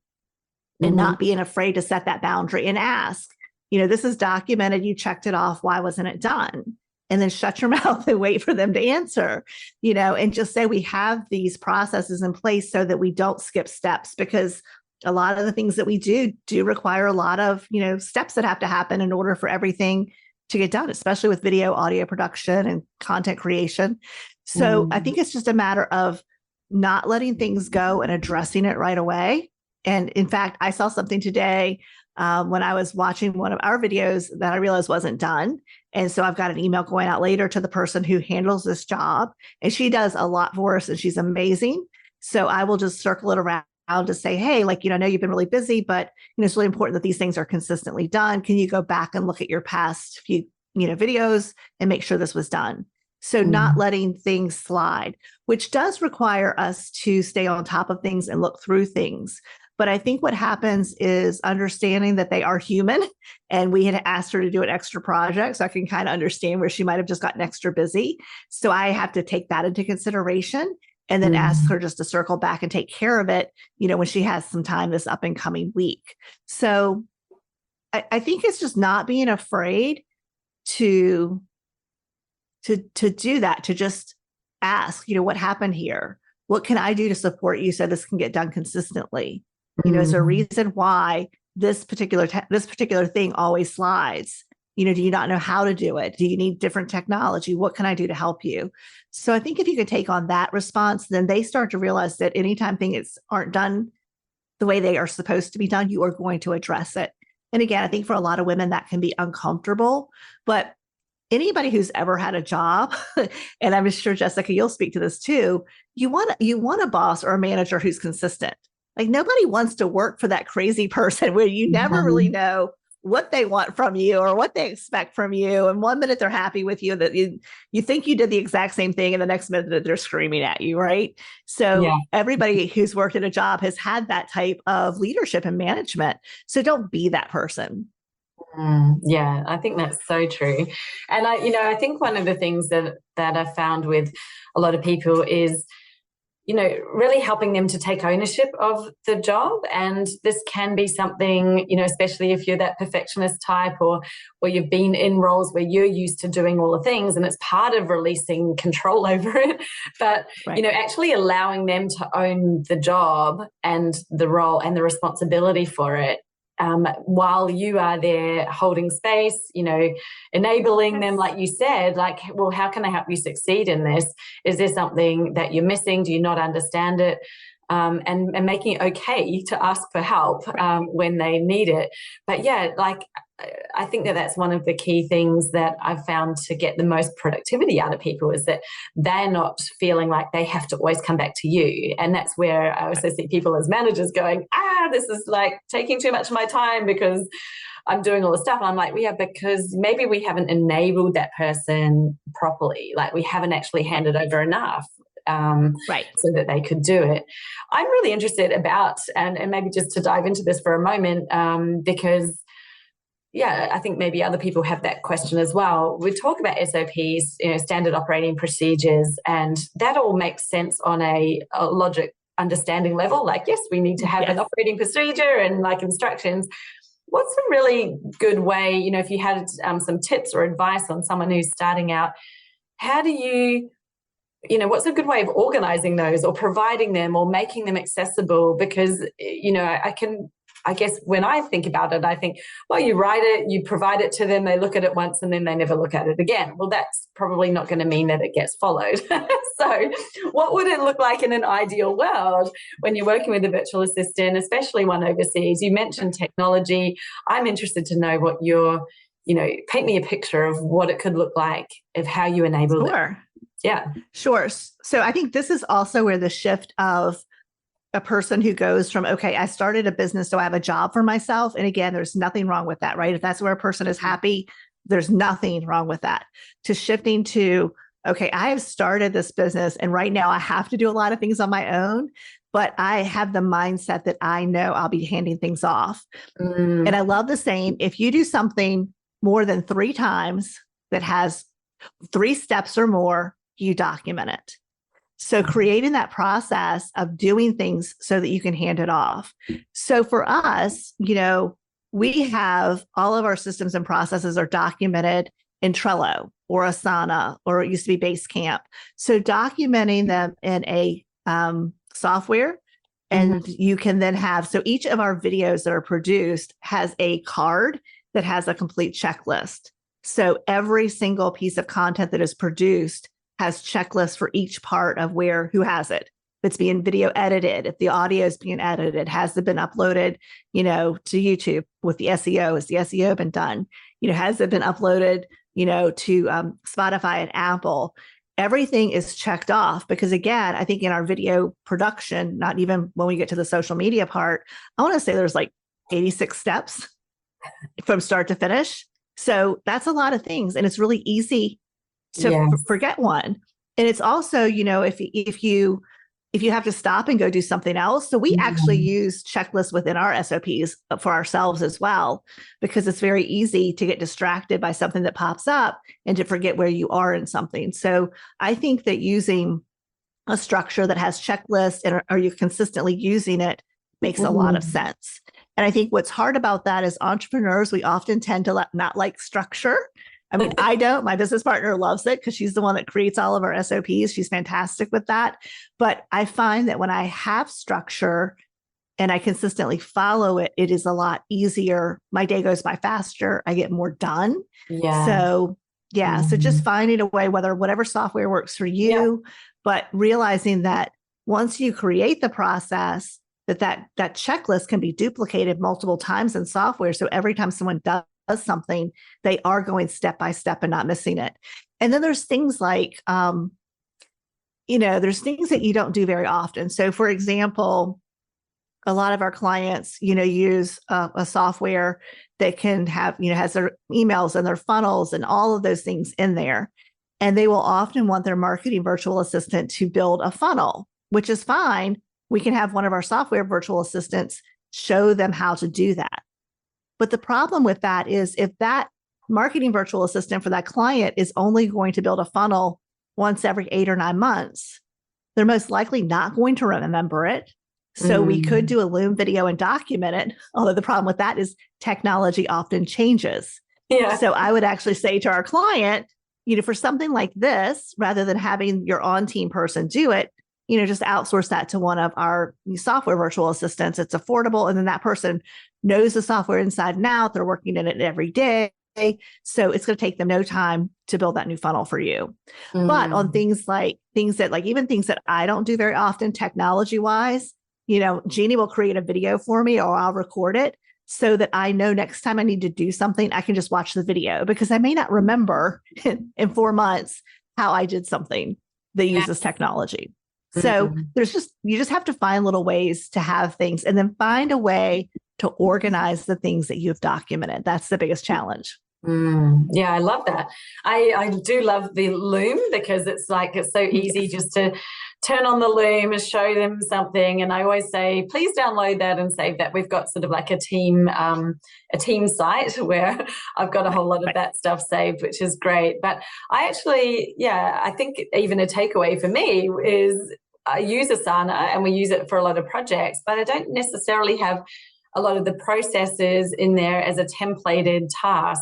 and not being afraid to set that boundary and ask, this is documented, you checked it off, why wasn't it done? And then shut your mouth and wait for them to answer, and just say we have these processes in place so that we don't skip steps, because a lot of the things that we do require a lot of, steps that have to happen in order for everything to get done, especially with video, audio production and content creation. So I think it's just a matter of not letting things go and addressing it right away. And in fact, I saw something today when I was watching one of our videos that I realized wasn't done. And so I've got an email going out later to the person who handles this job, and she does a lot for us and she's amazing. So I will just circle it around to say, hey, I know you've been really busy, but it's really important that these things are consistently done. Can you go back and look at your past few, videos and make sure this was done? So not letting things slide, which does require us to stay on top of things and look through things. But I think what happens is understanding that they are human, and we had asked her to do an extra project. So I can kind of understand where she might have just gotten extra busy. So I have to take that into consideration and then ask her just to circle back and take care of it, when she has some time this up and coming week. So I think it's just not being afraid to do that, to just ask, what happened here? What can I do to support you so this can get done consistently? Is there a reason why this particular thing always slides? Do you not know how to do it? Do you need different technology? What can I do to help you? So I think if you could take on that response, then they start to realize that anytime things aren't done the way they are supposed to be done, you are going to address it. And again, I think for a lot of women that can be uncomfortable, but anybody who's ever had a job, and I'm sure Jessica, you'll speak to this too, you want a boss or a manager who's consistent. Nobody wants to work for that crazy person where you never really know what they want from you or what they expect from you. And one minute they're happy with you, that you think you did the exact same thing, and the next minute that they're screaming at you, right? So everybody who's worked at a job has had that type of leadership and management. So don't be that person. Yeah, I think that's so true. And I think one of the things that I found with a lot of people is, really helping them to take ownership of the job. And this can be something, especially if you're that perfectionist type, or you've been in roles where you're used to doing all the things, and it's part of releasing control over it. But, actually allowing them to own the job and the role and the responsibility for it, while you are there holding space, enabling them, like you said, well, how can I help you succeed in this? Is there something that you're missing? Do you not understand it? And making it okay to ask for help when they need it. But I think that's one of the key things that I've found to get the most productivity out of people, is that they're not feeling like they have to always come back to you. And that's where I also see people as managers going, this is taking too much of my time because I'm doing all the stuff. And I'm like, because maybe we haven't enabled that person properly. We haven't actually handed over enough. So that they could do it. I'm really interested about, and maybe just to dive into this for a moment, because I think maybe other people have that question as well. We talk about SOPs, standard operating procedures, and that all makes sense on a logic understanding level. Yes, we need to have an operating procedure and instructions. What's a really good way, if you had some tips or advice on someone who's starting out, how do you what's a good way of organizing those or providing them or making them accessible? Because, I guess when I think about it, I think, well, you write it, you provide it to them, they look at it once and then they never look at it again. Well, that's probably not going to mean that it gets followed. So what would it look like in an ideal world when you're working with a virtual assistant, especially one overseas? You mentioned technology. I'm interested to know what paint me a picture of what it could look like, of how you enable it. Yeah, sure. So I think this is also where the shift of a person who goes from, okay, I started a business, so I have a job for myself. And again, there's nothing wrong with that, right? If that's where a person is happy, There's nothing wrong with that. To shifting to, okay, I have started this business and right now I have to do a lot of things on my own, but I have the mindset that I know I'll be handing things off. And I love the saying, if you do something more than 3 times that has 3 steps or more, you document it. So creating that process of doing things so that you can hand it off. So for us, we have all of our systems and processes are documented in Trello or Asana, or it used to be Basecamp. So documenting them in a software, and you can then have, so each of our videos that are produced has a card that has a complete checklist. So every single piece of content that is produced has checklists for each part of who has it. If it's being video edited, if the audio is being edited, has it been uploaded, to YouTube with the SEO? Has the SEO been done? Has it been uploaded, to Spotify and Apple? Everything is checked off because, again, I think in our video production, not even when we get to the social media part, I want to say there's like 86 steps from start to finish. So that's a lot of things. And it's really easy to forget one. And it's also, if you have to stop and go do something else. So we actually use checklists within our SOPs for ourselves as well, because it's very easy to get distracted by something that pops up and to forget where you are in something. So I think that using a structure that has checklists and are you consistently using it makes a lot of sense. And I think what's hard about that is entrepreneurs, we often tend to not like structure. I mean, I don't. My business partner loves it because she's the one that creates all of our SOPs. She's fantastic with that. But I find that when I have structure and I consistently follow it, it is a lot easier. My day goes by faster. I get more done. Yeah. So just finding a way, whatever software works for you, but realizing that once you create the process, that checklist can be duplicated multiple times in software. So every time someone does something, they are going step by step and not missing it. And then there's things like, there's things that you don't do very often. So for example, a lot of our clients, use a software that can have, has their emails and their funnels and all of those things in there. And they will often want their marketing virtual assistant to build a funnel, which is fine. We can have one of our software virtual assistants show them how to do that. But the problem with that is if that marketing virtual assistant for that client is only going to build a funnel once every 8 or 9 months, they're most likely not going to remember it. So we could do a Loom video and document it. Although the problem with that is technology often changes. Yeah. So I would actually say to our client, for something like this, rather than having your on-team person do it, just outsource that to one of our software virtual assistants. It's affordable. And then that person knows the software inside and out. They're working in it every day. So it's going to take them no time to build that new funnel for you. But on things that I don't do very often, technology wise, Jeannie will create a video for me or I'll record it so that I know next time I need to do something, I can just watch the video because I may not remember in 4 months how I did something that uses technology. So you just have to find little ways to have things and then find a way to organize the things that you've documented. That's the biggest challenge. Yeah, I love that. I do love the Loom because it's so easy just to turn on the Loom and show them something. And I always say, please download that and save that. We've got sort of like a team site where I've got a whole lot of that stuff saved, which is great. But I think even a takeaway for me is I use Asana and we use it for a lot of projects, but I don't necessarily have a lot of the processes in there as a templated task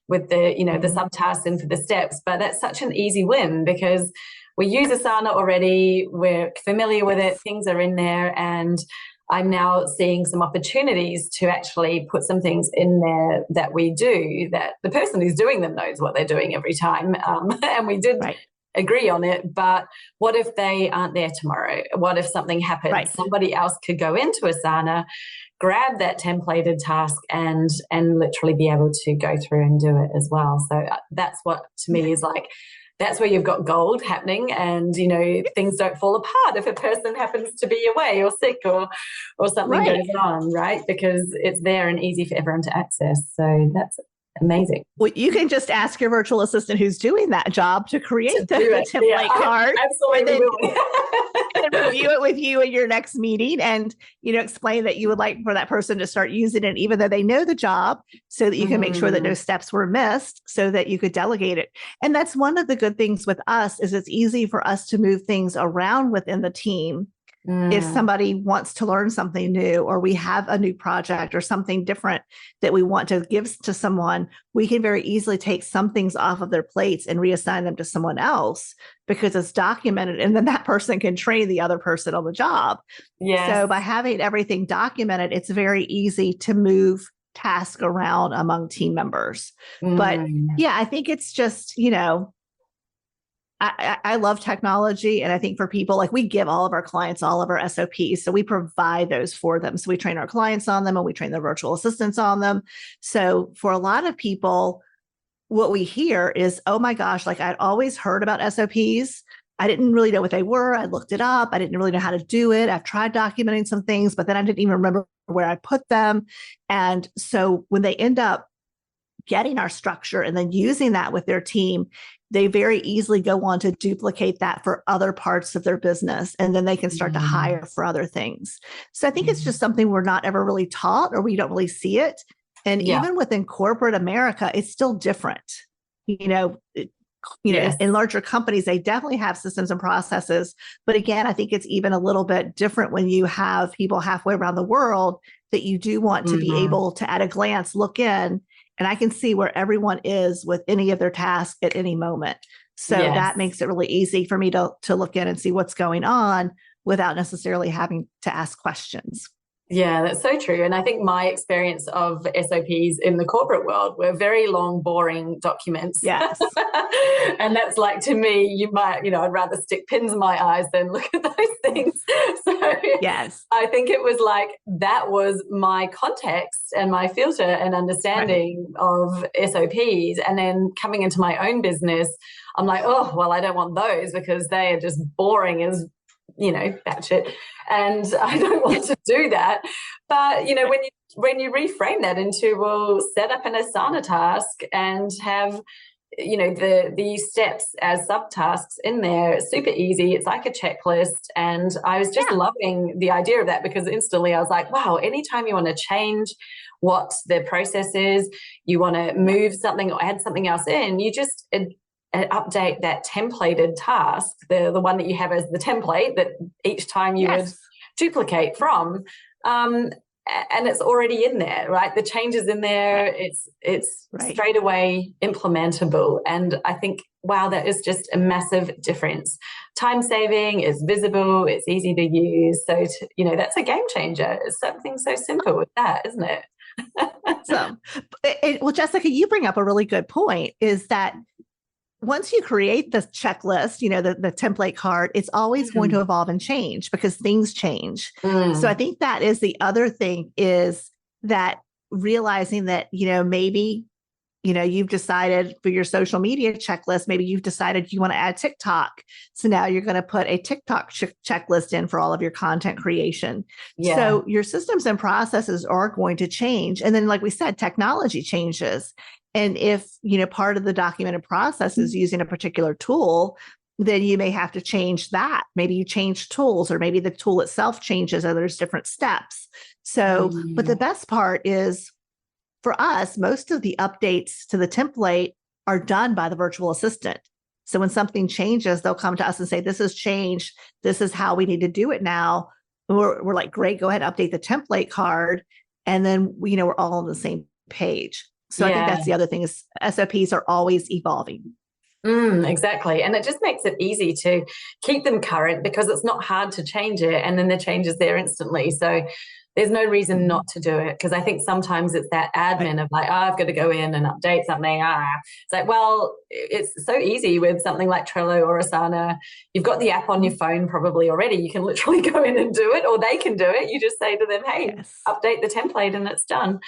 with the, the subtasks and for the steps. But that's such an easy win because we use Asana already. We're familiar with it. Things are in there. And I'm now seeing some opportunities to actually put some things in there that we do that the person who's doing them knows what they're doing every time. And we did agree on it. But what if they aren't there tomorrow? What if something happens? Somebody else could go into Asana, grab that templated task and literally be able to go through and do it as well. So that's what to me is that's where you've got gold happening and, things don't fall apart if a person happens to be away or sick or something goes on, right? Because it's there and easy for everyone to access. So Amazing. Well, you can just ask your virtual assistant who's doing that job to create the template card. Absolutely. And review it with you in your next meeting, and explain that you would like for that person to start using it even though they know the job, so that you can make sure that no steps were missed, so that you could delegate it. And that's one of the good things with us, is it's easy for us to move things around within the team. If somebody wants to learn something new, or we have a new project or something different that we want to give to someone, we can very easily take some things off of their plates and reassign them to someone else, because it's documented, and then that person can train the other person on the job. Yes. So by having everything documented, it's very easy to move tasks around among team members. But yeah, I think it's just, I love technology. And I think for people, like, we give all of our clients all of our SOPs. So we provide those for them. So we train our clients on them, and we train their virtual assistants on them. So for a lot of people, what we hear is, oh my gosh, like, I'd always heard about SOPs. I didn't really know what they were. I looked it up. I didn't really know how to do it. I've tried documenting some things, but then I didn't even remember where I put them. And so when they end up getting our structure and then using that with their team, they very easily go on to duplicate that for other parts of their business. And then they can start to hire for other things. So I think it's just something we're not ever really taught, or we don't really see it. And even within corporate America, it's still different. In larger companies, they definitely have systems and processes. But again, I think it's even a little bit different when you have people halfway around the world that you do want to be able to, at a glance, look in, and I can see where everyone is with any of their tasks at any moment. So that makes it really easy for me to look in and see what's going on without necessarily having to ask questions. Yeah, that's so true. And I think my experience of SOPs in the corporate world were very long, boring documents. Yes. And that's like, to me, I'd rather stick pins in my eyes than look at those things. So yes, I think it was like, that was my context and my filter and understanding of SOPs. And then coming into my own business, I'm like, oh, well, I don't want those, because they are just boring as batshit, and I don't want to do that. But when you reframe that into, well, set up an Asana task and have the steps as subtasks in there, it's super easy. It's like a checklist, and I was just loving the idea of that, because instantly I was like, wow, anytime you want to change what the process is, you want to move something or add something else in, you just update that templated task, the one that you have as the template that each time you would duplicate from, and it's already in there, right? The changes in there, it's straight away implementable. And I think, wow, that is just a massive difference. Time saving is visible, it's easy to use. So that's a game changer. It's something so simple with that, isn't it? Well, Jessica, you bring up a really good point, is that once you create the checklist, the template card, it's always going to evolve and change, because things change. So I think that is the other thing, is that realizing that, maybe, you've decided for your social media checklist, maybe you've decided you want to add TikTok. So now you're going to put a TikTok checklist in for all of your content creation. Yeah. So your systems and processes are going to change. And then, like we said, technology changes. And if, part of the documented process is using a particular tool, then you may have to change that. Maybe you change tools, or maybe the tool itself changes, and there's different steps. So, but the best part is, for us, most of the updates to the template are done by the virtual assistant. So when something changes, they'll come to us and say, this has changed. This is how we need to do it now. And we're like, great, go ahead and update the template card. And then, we're all on the same page. So I think that's the other thing, is SOPs are always evolving. Exactly. And it just makes it easy to keep them current, because it's not hard to change it. And then the change is there instantly. So there's no reason not to do it, because I think sometimes it's that admin of like, I've got to go in and update something. It's like, well, it's so easy with something like Trello or Asana. You've got the app on your phone probably already. You can literally go in and do it, or they can do it. You just say to them, hey, update the template, and it's done.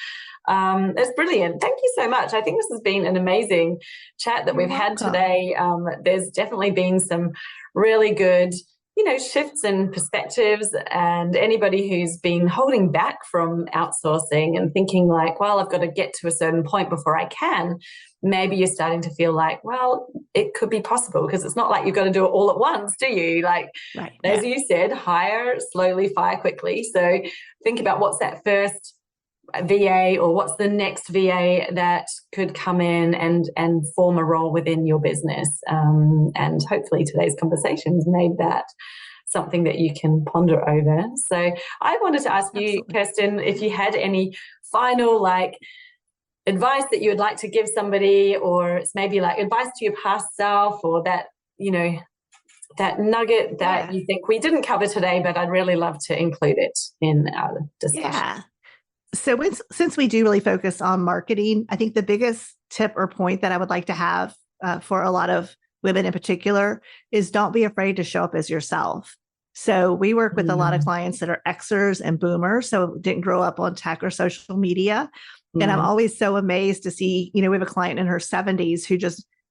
It's brilliant. Thank you so much. I think this has been an amazing chat that we've had today. There's definitely been some really good shifts in perspectives, and anybody who's been holding back from outsourcing and thinking like, well, I've got to get to a certain point before I can, maybe you're starting to feel like, well, it could be possible, because it's not like you've got to do it all at once, do you? Like, right. As you said, hire slowly, fire quickly. So think about what's that first VA, or what's the next VA that could come in and form a role within your business. And hopefully today's conversation's made that something that you can ponder over. So I wanted to ask you, Absolutely. Kirsten, if you had any final advice that you would like to give somebody, or it's maybe advice to your past self, or that, that nugget that you think we didn't cover today, but I'd really love to include it in our discussion. Yeah. So since we do really focus on marketing, I think the biggest tip or point that I would like to have for a lot of women in particular is don't be afraid to show up as yourself. So we work with a lot of clients that are Xers and boomers, so didn't grow up on tech or social media. And I'm always so amazed to see, we have a client in her 70s who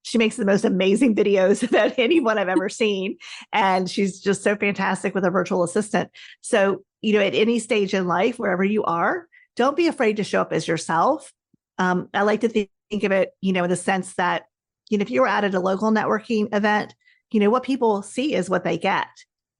she makes the most amazing videos about anyone I've ever seen. And she's just so fantastic with a virtual assistant. So, at any stage in life, wherever you are, don't be afraid to show up as yourself. I like to think of it, in the sense that, if you were at a local networking event, what people see is what they get.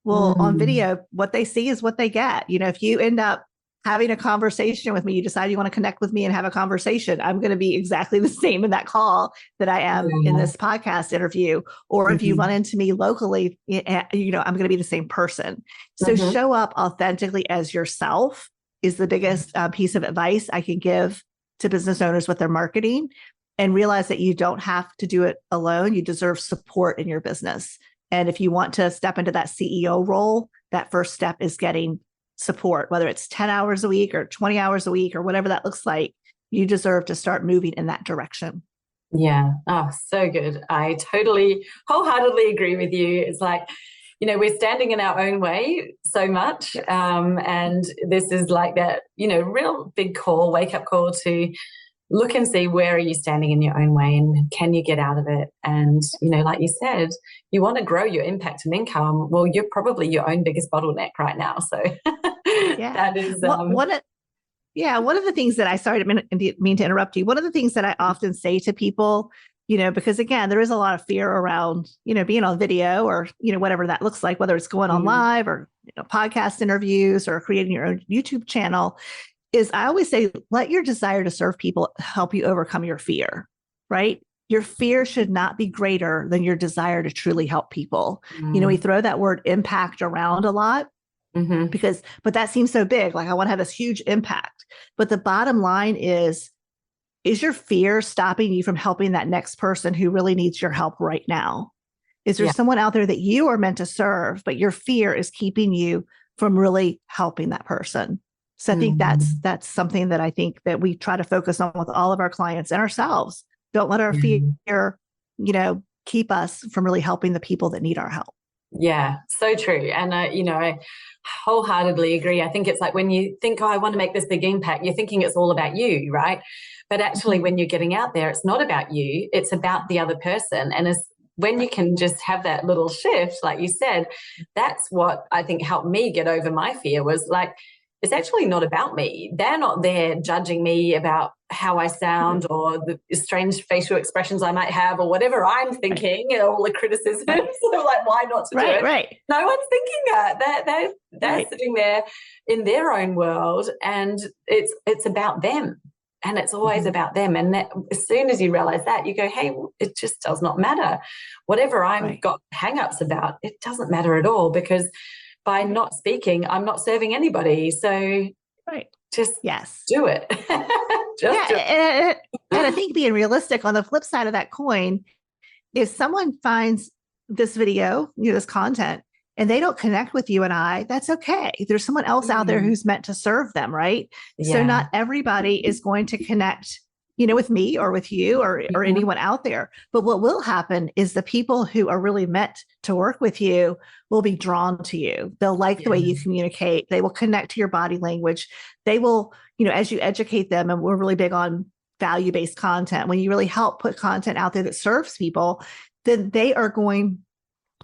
Well, on video, what they see is what they get. If you end up having a conversation with me, you decide you want to connect with me and have a conversation, I'm going to be exactly the same in that call that I am in this podcast interview. Or if you run into me locally, I'm going to be the same person. So show up authentically as yourself is the biggest piece of advice I can give to business owners with their marketing, and realize that you don't have to do it alone. You deserve support in your business. And if you want to step into that CEO role, that first step is getting support, whether it's 10 hours a week or 20 hours a week or whatever that looks like. You deserve to start moving in that direction. Yeah. Oh, so good. I totally wholeheartedly agree with you. It's we're standing in our own way so much. And this is that, real big call, wake up call to look and see, where are you standing in your own way, and can you get out of it? And, like you said, you want to grow your impact and income. Well, you're probably your own biggest bottleneck right now. So that is one of the things that I didn't mean to interrupt you. One of the things that I often say to people, because again, there is a lot of fear around, being on video or, whatever that looks like, whether it's going on live or podcast interviews or creating your own YouTube channel, is I always say, let your desire to serve people help you overcome your fear, right? Your fear should not be greater than your desire to truly help people. We throw that word impact around a lot but that seems so big. I want to have this huge impact. But the bottom line is your fear stopping you from helping that next person who really needs your help right now? Is there someone out there that you are meant to serve, but your fear is keeping you from really helping that person? So I think that's something that I think that we try to focus on with all of our clients and ourselves. Don't let our fear, keep us from really helping the people that need our help. Yeah, so true. And, I wholeheartedly agree. I think it's when you think, I want to make this big impact, you're thinking it's all about you, right? But actually, when you're getting out there, it's not about you, it's about the other person. And when you can just have that little shift, like you said, that's what I think helped me get over my fear, was it's actually not about me. They're not there judging me about how I sound or the strange facial expressions I might have or whatever I'm thinking, all the criticism. So why not to do it? Right. No one's thinking that. They're sitting there in their own world, and it's about them. And it's always about them. And as soon as you realize that, you go, hey, it just does not matter. Whatever I've got hang-ups about, it doesn't matter at all, because by not speaking, I'm not serving anybody. So just do it. Do it. And I think being realistic, on the flip side of that coin, if someone finds this video, this content, and they don't connect with you and I, that's okay. There's someone else out there who's meant to serve them, right? So not everybody is going to connect, with me or with you or anyone out there. But what will happen is the people who are really meant to work with you will be drawn to you. They'll like the way you communicate. They will connect to your body language. They will, as you educate them, and we're really big on value-based content. When you really help put content out there that serves people, then they are going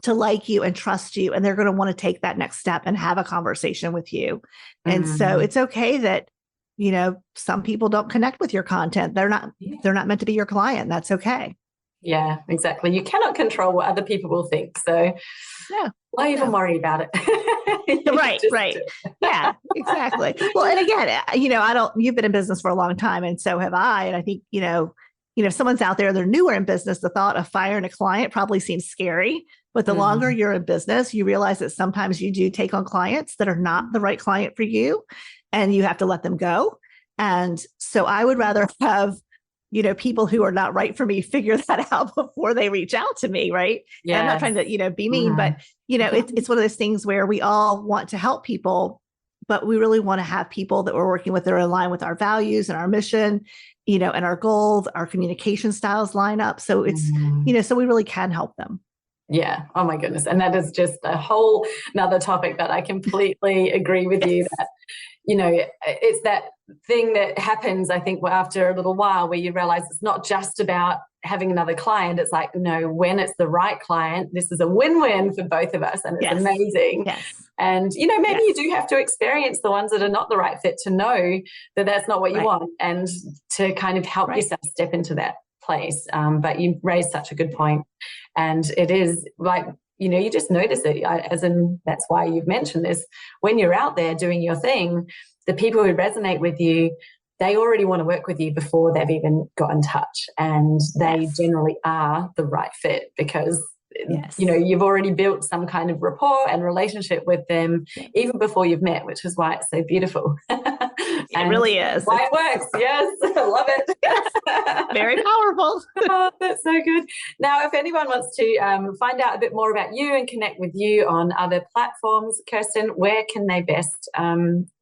to like you and trust you, and they're going to want to take that next step and have a conversation with you. And so it's okay that, some people don't connect with your content. They're not meant to be your client. That's okay. Yeah, exactly. You cannot control what other people will think. So why even worry about it? Right. Yeah, exactly. Well, and again, you've been in business for a long time, and so have I. And I think, if someone's out there, they're newer in business, the thought of firing a client probably seems scary. But the longer you're in business, you realize that sometimes you do take on clients that are not the right client for you, and you have to let them go. And so I would rather have, people who are not right for me figure that out before they reach out to me. Right. Yeah. And I'm not trying to, be mean, but, it's one of those things where we all want to help people, but we really want to have people that we're working with that are in line with our values and our mission, and our goals, our communication styles line up. So it's, so we really can help them. Yeah. Oh my goodness. And that is just a whole nother topic that I completely agree with you that, it's that thing that happens, I think, after a little while where you realize it's not just about having another client. It's like, no, when it's the right client, this is a win-win for both of us. And it's amazing. Yes. And, maybe you do have to experience the ones that are not the right fit to know that that's not what you want, and to kind of help yourself step into that place. But you raised such a good point. And it is like, you just notice it, that's why you've mentioned this. When you're out there doing your thing, the people who resonate with you, they already want to work with you before they've even got in touch. And they generally are the right fit because, you've already built some kind of rapport and relationship with them even before you've met, which is why it's so beautiful. It really is. Why it works. Yes. I love it. Yes. Very powerful. Oh, that's so good. Now, if anyone wants to find out a bit more about you and connect with you on other platforms, Kirsten, where can they best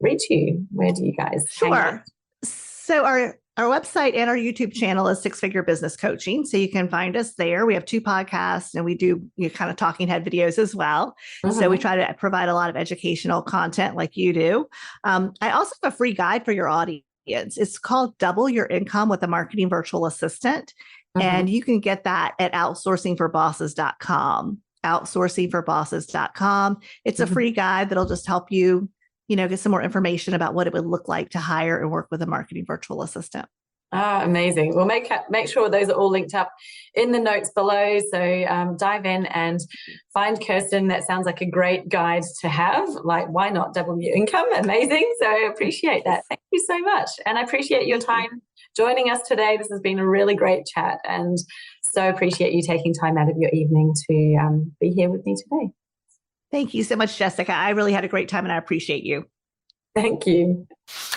reach you? Where do you guys hang out? So our website and our YouTube channel is Six Figure Business Coaching. So you can find us there. We have 2 podcasts, and we do kind of talking head videos as well. So we try to provide a lot of educational content like you do. I also have a free guide for your audience. It's called Double Your Income with a Marketing Virtual Assistant. And you can get that at outsourcingforbosses.com. Outsourcingforbosses.com. It's a free guide that'll just help you get some more information about what it would look like to hire and work with a marketing virtual assistant. Ah, amazing. We'll make sure those are all linked up in the notes below. So dive in and find Kirsten. That sounds like a great guide to have. Like, why not double your income? Amazing. So I appreciate that. Thank you so much. And I appreciate your time joining us today. This has been a really great chat, and so appreciate you taking time out of your evening to be here with me today. Thank you so much, Jessica. I really had a great time, and I appreciate you. Thank you.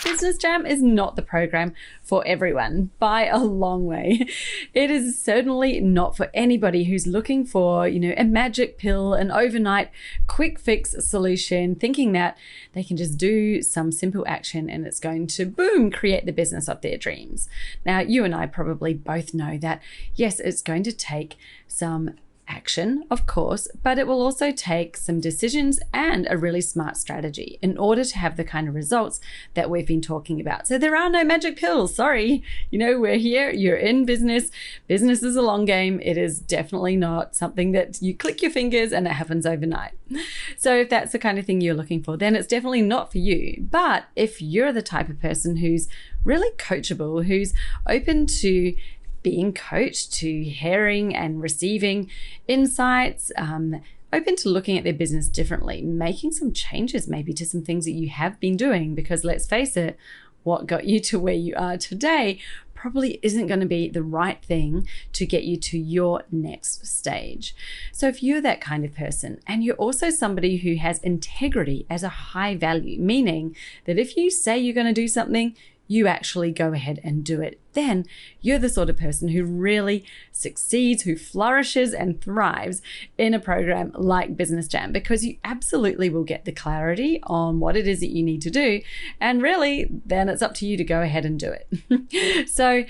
Business Jam is not the program for everyone by a long way. It is certainly not for anybody who's looking for, a magic pill, an overnight quick fix solution, thinking that they can just do some simple action and it's going to, boom, create the business of their dreams. Now, you and I probably both know that, yes, it's going to take some action, of course, but it will also take some decisions and a really smart strategy in order to have the kind of results that we've been talking about. So there are no magic pills. Sorry. We're here. You're in business. Business is a long game. It is definitely not something that you click your fingers and it happens overnight. So if that's the kind of thing you're looking for, then it's definitely not for you. But if you're the type of person who's really coachable, who's open to being coached, to hearing and receiving insights, open to looking at their business differently, making some changes maybe to some things that you have been doing, because let's face it, what got you to where you are today probably isn't going to be the right thing to get you to your next stage. So if you're that kind of person, and you're also somebody who has integrity as a high value, meaning that if you say you're going to do something, you actually go ahead and do it, then you're the sort of person who really succeeds, who flourishes and thrives in a program like Business Jam, because you absolutely will get the clarity on what it is that you need to do. And really, then it's up to you to go ahead and do it. So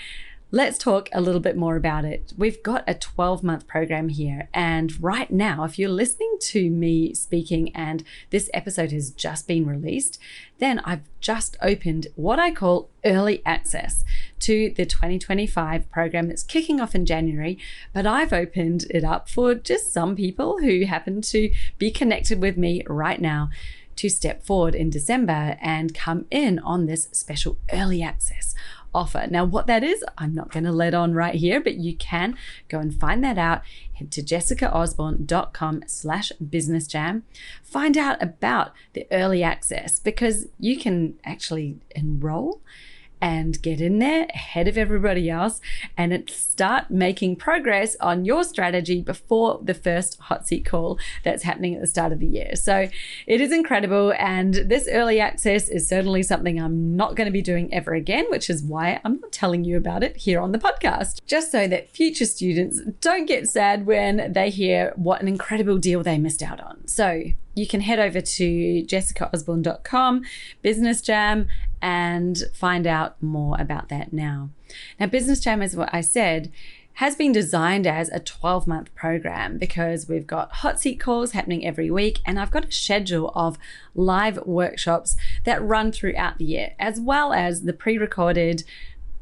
Let's talk a little bit more about it. We've got a 12-month program here. And right now, if you're listening to me speaking and this episode has just been released, then I've just opened what I call early access to the 2025 program that's kicking off in January. But I've opened it up for just some people who happen to be connected with me right now to step forward in December and come in on this special early access offer. Now, what that is, I'm not going to let on right here, but you can go and find that out. Head to jessicaosborne.com/businessjam. Find out about the early access, because you can actually enroll and get in there ahead of everybody else and start making progress on your strategy before the first hot seat call that's happening at the start of the year. So it is incredible. And this early access is certainly something I'm not going to be doing ever again, which is why I'm not telling you about it here on the podcast, just so that future students don't get sad when they hear what an incredible deal they missed out on. So you can head over to jessicaosborne.com, Business Jam, and find out more about that now. Now, Business Jam, as what I said, has been designed as a 12-month program because we've got hot seat calls happening every week, and I've got a schedule of live workshops that run throughout the year, as well as the pre-recorded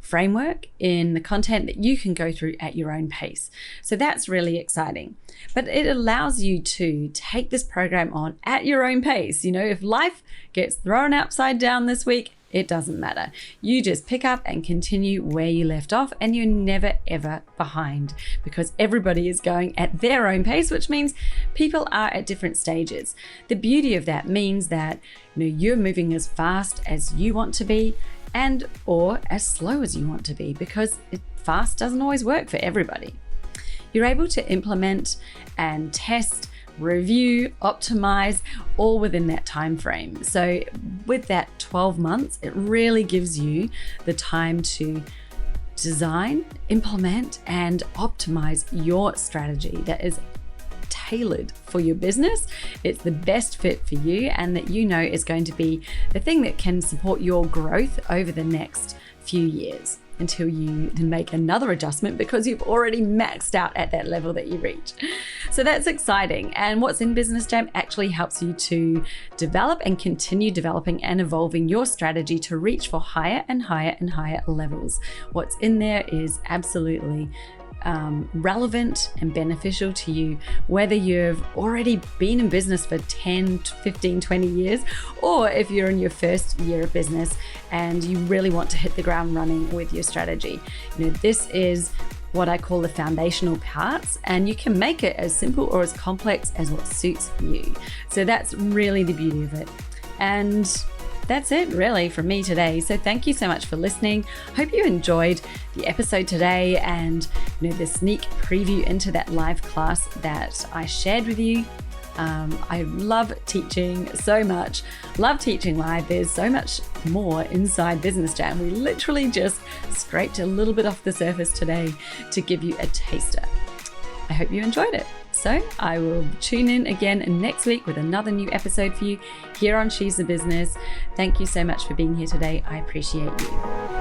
framework in the content that you can go through at your own pace. So that's really exciting. But it allows you to take this program on at your own pace. You know, if life gets thrown upside down this week, it doesn't matter. You just pick up and continue where you left off, and you're never ever behind, because everybody is going at their own pace, which means people are at different stages. The beauty of that means that, you know, you're moving as fast as you want to be, and or as slow as you want to be, because fast doesn't always work for everybody. You're able to implement and test, review, optimize, all within that time frame. So with that 12 months, it really gives you the time to design, implement, and optimize your strategy that is tailored for your business. It's the best fit for you, and that you know is going to be the thing that can support your growth over the next few years, until you then make another adjustment because you've already maxed out at that level that you reach. So that's exciting. And what's in Business Jam actually helps you to develop and continue developing and evolving your strategy to reach for higher and higher and higher levels. What's in there is absolutely relevant and beneficial to you, whether you've already been in business for 10, 15, 20 years, or if you're in your first year of business and you really want to hit the ground running with your strategy. You know, this is what I call the foundational parts, and you can make it as simple or as complex as what suits you. So that's really the beauty of it. And that's it really from me today. So thank you so much for listening. Hope you enjoyed the episode today and, you know, the sneak preview into that live class that I shared with you. I love teaching so much, love teaching live. There's so much more inside Business Jam. We literally just scraped a little bit off the surface today to give you a taster. I hope you enjoyed it. So I will tune in again next week with another new episode for you here on She's the Business. Thank you so much for being here today. I appreciate you.